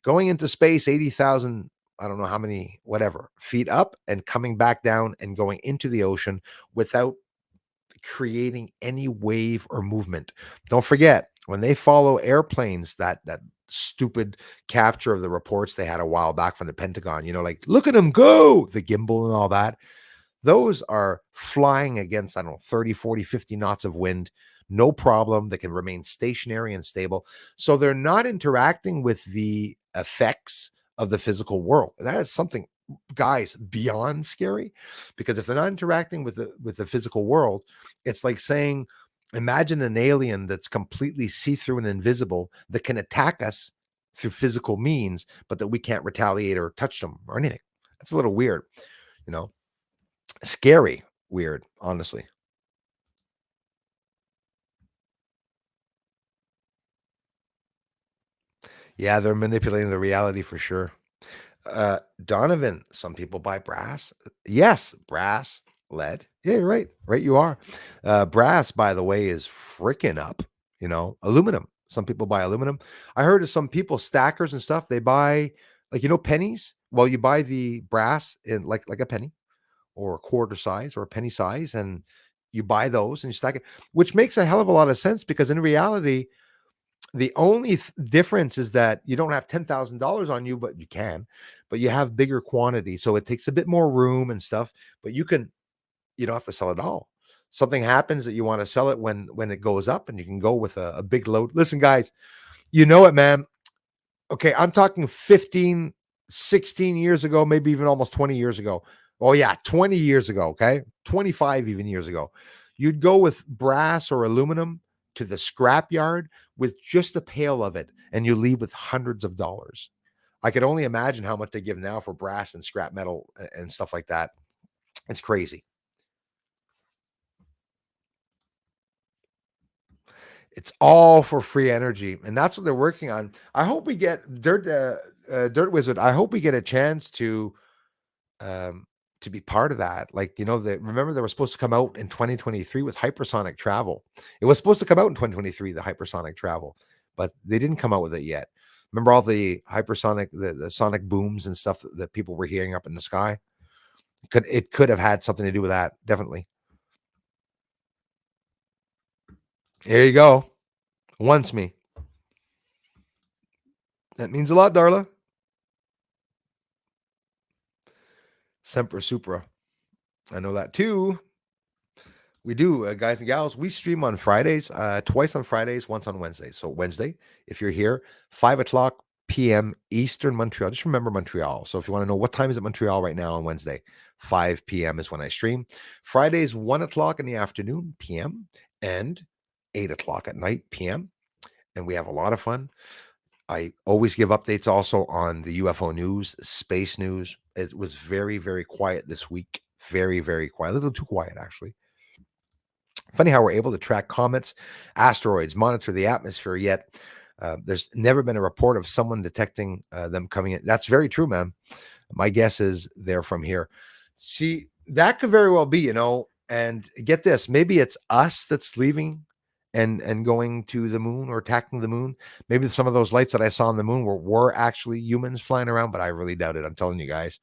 going into space 80,000, I don't know how many, whatever, feet up and coming back down and going into the ocean without creating any wave or movement. Don't forget, when they follow airplanes, that stupid capture of the reports they had a while back from the Pentagon, like, look at them go, the gimbal and all that. Those are flying against, I don't know, 30, 40, 50 knots of wind. No problem. They can remain stationary and stable. So they're not interacting with the effects of the physical world. That is something, guys, beyond scary, because if they're not interacting with the physical world, it's like saying, imagine an alien that's completely see-through and invisible that can attack us through physical means, but that we can't retaliate or touch them or anything. That's a little weird, scary, weird, honestly. Yeah, they're manipulating the reality for sure. Donovan, some people buy brass. Yes, brass, lead. Yeah, you're right. Right, you are. Brass, by the way, is freaking up. Aluminum. Some people buy aluminum. I heard of some people, stackers and stuff, they buy, like, pennies. Well, you buy the brass in like a penny or a quarter size or a penny size, and you buy those and you stack it, which makes a hell of a lot of sense, because in reality, the only difference is that you don't have $10,000 on you, but you have bigger quantity. So it takes a bit more room and stuff, but you don't have to sell it all. Something happens that you want to sell it when it goes up, and you can go with a big load. Listen, guys, it, man. Okay, I'm talking 15, 16 years ago, maybe even almost 20 years ago. Oh yeah, 20 years ago, okay? 25 even years ago. You'd go with brass or aluminum to the scrap yard with just a pail of it, and you leave with hundreds of dollars. I could only imagine how much they give now for brass and scrap metal and stuff like that. It's crazy. It's all for free energy, and that's what they're working on. I hope we get Dirt Wizard. I hope we get a chance um, to be part of that. Like, remember they were supposed to come out in 2023 with hypersonic travel. It was supposed to come out in 2023, the hypersonic travel, but they didn't come out with it yet. Remember all the hypersonic, the sonic booms and stuff that people were hearing up in the sky? It could have had something to do with that, definitely. There you go. Once me. That means a lot, Darla. Semper Supra. I know that too. We do, guys and gals. We stream on Fridays, twice on Fridays, once on Wednesday. So Wednesday, if you're here, 5 o'clock p.m. Eastern Montreal. Just remember Montreal. So if you want to know what time is it Montreal right now on Wednesday, 5 p.m. is when I stream. Fridays, 1 o'clock in the afternoon p.m. and 8 o'clock at night p.m. And we have a lot of fun. I always give updates also on the UFO news, space news. It was very, very quiet this week. Very, very quiet. A little too quiet, actually. Funny how we're able to track comets, asteroids, monitor the atmosphere, yet there's never been a report of someone detecting them coming in. That's very true, man. My guess is they're from here. See, that could very well be, and get this, maybe it's us that's leaving and going to the moon or attacking the moon. Maybe some of those lights that I saw on the moon were actually humans flying around, but I really doubt it. I'm telling you guys.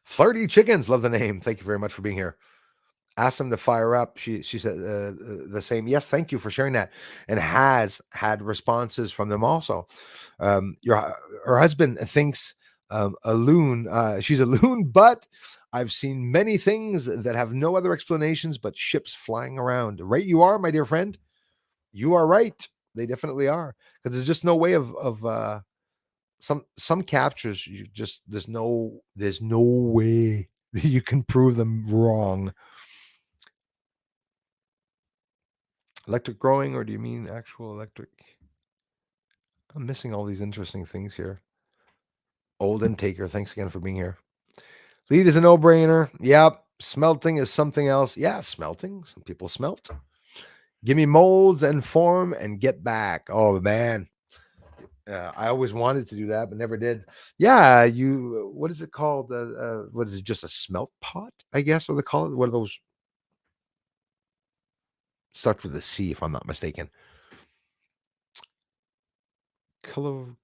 Flirty Chickens, love the name. Thank you very much for being here. Ask them to fire up. She said the same. Yes, thank you for sharing that, and has had responses from them also. Her husband thinks A loon. She's a loon, but I've seen many things that have no other explanations but ships flying around. Right, you are, my dear friend. You are right. They definitely are, because there's just no way of some captures. You just there's no way that you can prove them wrong. Electric growing, or do you mean actual electric? I'm missing all these interesting things here. Old and Taker, thanks again for being here. Lead is a no-brainer. Yep. Smelting is something else. Yeah, smelting. Some people smelt. Give me molds and form and get back. Oh, man. I always wanted to do that, but never did. Yeah, what is it called? What is it? Just a smelt pot, I guess, or they call it? What are those? Starts with a C, if I'm not mistaken. Color,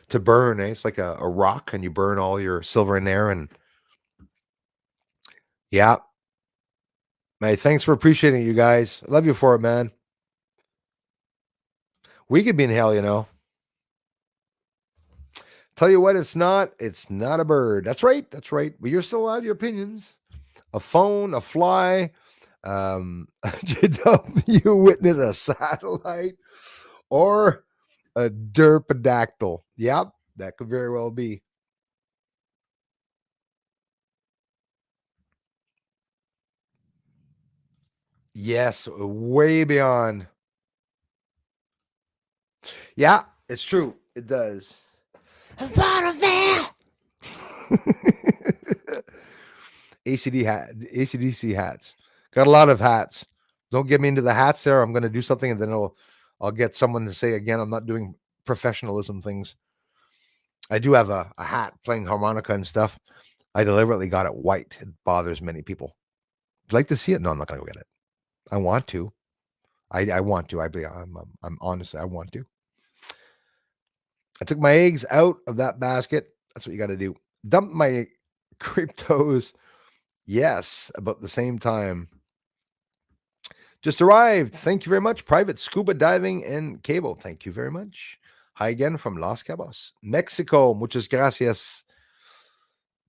to burn, eh? It's like a rock, and you burn all your silver in there. And yeah. Hey, thanks for appreciating it, you guys. I love you for it, man. We could be in hell, you know. Tell you what, it's not. It's not a bird. That's right. That's right. But you're still allowed your opinions. A phone, a fly, you witness a satellite, or a derpidactyl. Yep, that could very well be. Yes, way beyond. Yeah, it's true. It does. ACDC hats. Got a lot of hats. Don't get me into the hats there. I'm going to do something, and then I'll get someone to say again, I'm not doing professionalism things. I do have a hat playing harmonica and stuff. I deliberately got it white. It bothers many people. I'd like to see it. No, I'm not going to go get it. I want to. I want to. I'm honestly, I want to. I took my eggs out of that basket. That's what you got to do. Dump my cryptos. Yes, about the same time. Just arrived. Thank you very much. Private scuba diving and cable. Thank you very much. Hi again from Los Cabos, Mexico. Muchas gracias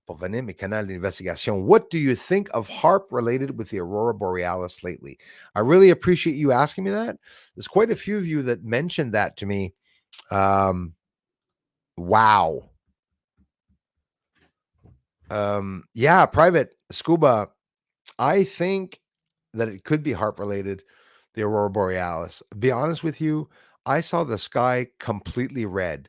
por venir mi canal de investigación. What do you think of HARP related with the Aurora Borealis lately? I really appreciate you asking me that. There's quite a few of you that mentioned that to me. Wow. Yeah, private scuba. I think that it could be HARP related, the Aurora Borealis. Be honest with you, I saw the sky completely red.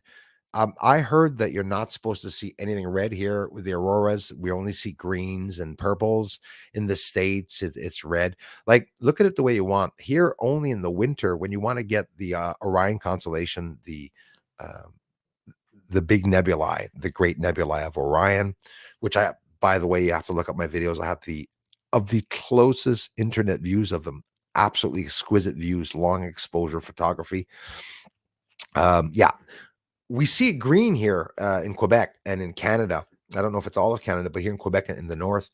I heard that you're not supposed to see anything red here with the auroras. We only see greens and purples. In the States, it's red. Like, look at it the way you want. Here, only in the winter, when you want to get the Orion constellation, the big nebulae, the great nebulae of Orion, which by the way, you have to look up my videos. I have the closest internet views of them, absolutely exquisite views, long exposure photography. Yeah, we see green here in Quebec and in Canada. I don't know if it's all of Canada, but here in Quebec and in the north,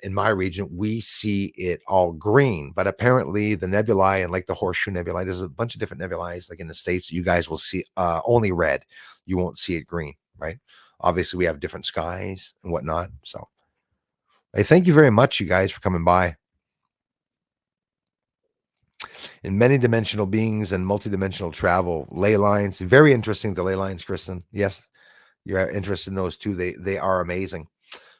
in my region, we see it all green. But apparently the nebulae, and like the Horseshoe Nebulae, there's a bunch of different nebulae like in the States, you guys will see only red. You won't see it green, right? Obviously, we have different skies and whatnot. So hey, thank you very much, you guys, for coming by. In many dimensional beings and multidimensional travel, ley lines, very interesting. The ley lines, Kristen. Yes, you're interested in those too. They are amazing.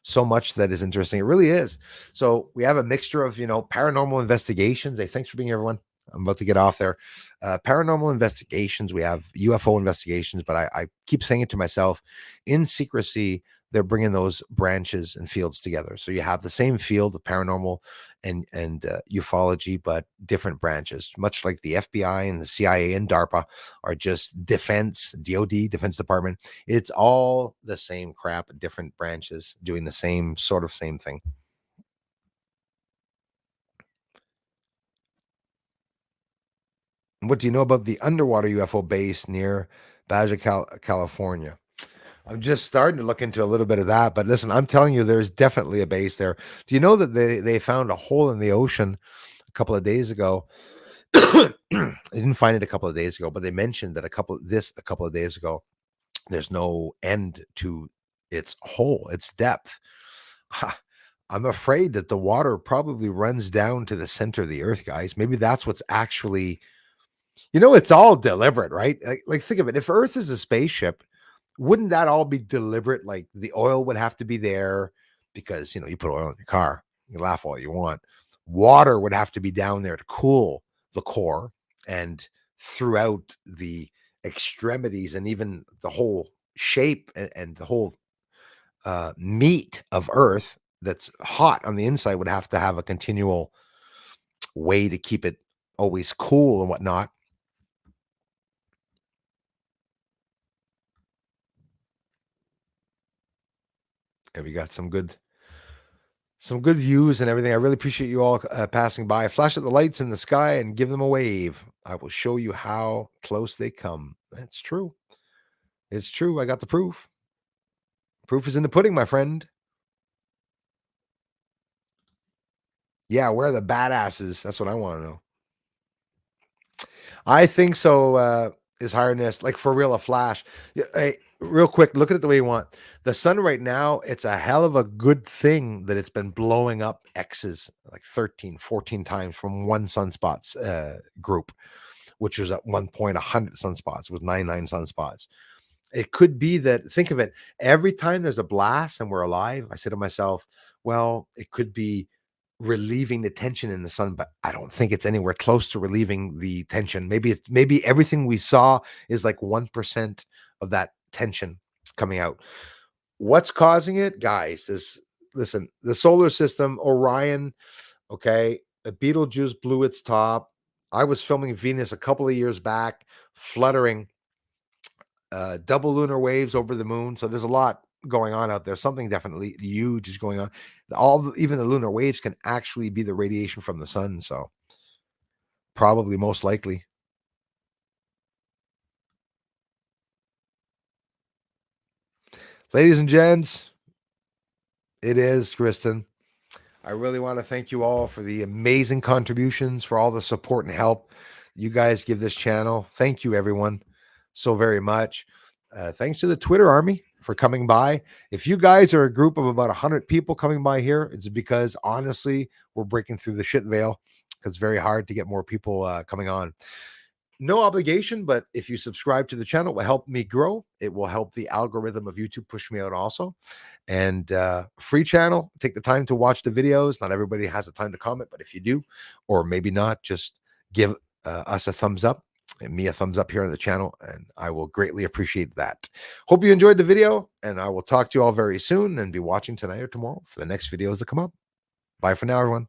So much that is interesting. It really is. So we have a mixture of, paranormal investigations. Hey, thanks for being here, everyone. I'm about to get off there. Paranormal investigations. We have UFO investigations, but I keep saying it to myself, in secrecy, they're bringing those branches and fields together. So you have the same field of paranormal and ufology, but different branches, much like the FBI and the CIA and DARPA are just defense, DOD, Defense Department. It's all the same crap, different branches doing the same thing. What do you know about the underwater UFO base near Baja, California? I'm just starting to look into a little bit of that, but listen, I'm telling you, there's definitely a base there. Do you know that they found a hole in the ocean a couple of days ago? They didn't find it a couple of days ago, but they mentioned that a couple of days ago, There's no end to its hole, its depth. I'm afraid that the water probably runs down to the center of the earth, guys. Maybe that's what's actually, it's all deliberate, right? Like think of it. If Earth is a spaceship, wouldn't that all be deliberate? Like the oil would have to be there because, you put oil in your car. You laugh all you want. Water would have to be down there to cool the core and throughout the extremities and even the whole shape and the whole meat of Earth that's hot on the inside would have to have a continual way to keep it always cool and whatnot. And we got some good views and everything. I really appreciate you all passing by. Flash at the lights in the sky and give them a wave. I will show you how close they come. That's true. It's true. I got the proof. Proof is in the pudding, my friend. Yeah, where are the badasses? That's what I want to know. I think so. Is highness, like for real, a flash. Hey, real quick, look at it the way you want. The sun right now, it's a hell of a good thing that it's been blowing up X's like 13, 14 times from one sunspots group, which was at one point 100 sunspots. It was 99 sunspots. It could be that, think of it, every time there's a blast and we're alive, I say to myself, well, it could be relieving the tension in the sun, but I don't think it's anywhere close to relieving the tension. Maybe everything we saw is like 1% of that tension coming out. What's causing it, guys? Listen, the solar system, Orion, okay, Betelgeuse blew its top. I was filming Venus a couple of years back, fluttering double lunar waves over the moon. So there's a lot going on out there. Something definitely huge is going on. Even the lunar waves can actually be the radiation from the sun. So probably most likely. Ladies and gents, it is Kristen. I really want to thank you all for the amazing contributions, for all the support and help you guys give this channel. Thank you, everyone, so very much. Thanks to the Twitter army for coming by. If you guys are a group of about 100 people coming by here, it's because honestly, we're breaking through the shit veil because it's very hard to get more people coming on. No obligation, but if you subscribe to the channel, it will help me grow. It will help the algorithm of YouTube push me out also. And free channel, take the time to watch the videos. Not everybody has the time to comment, but if you do, or maybe not, just give us a thumbs up and me a thumbs up here on the channel, and I will greatly appreciate that. Hope you enjoyed the video, and I will talk to you all very soon and be watching tonight or tomorrow for the next videos to come up. Bye for now, everyone.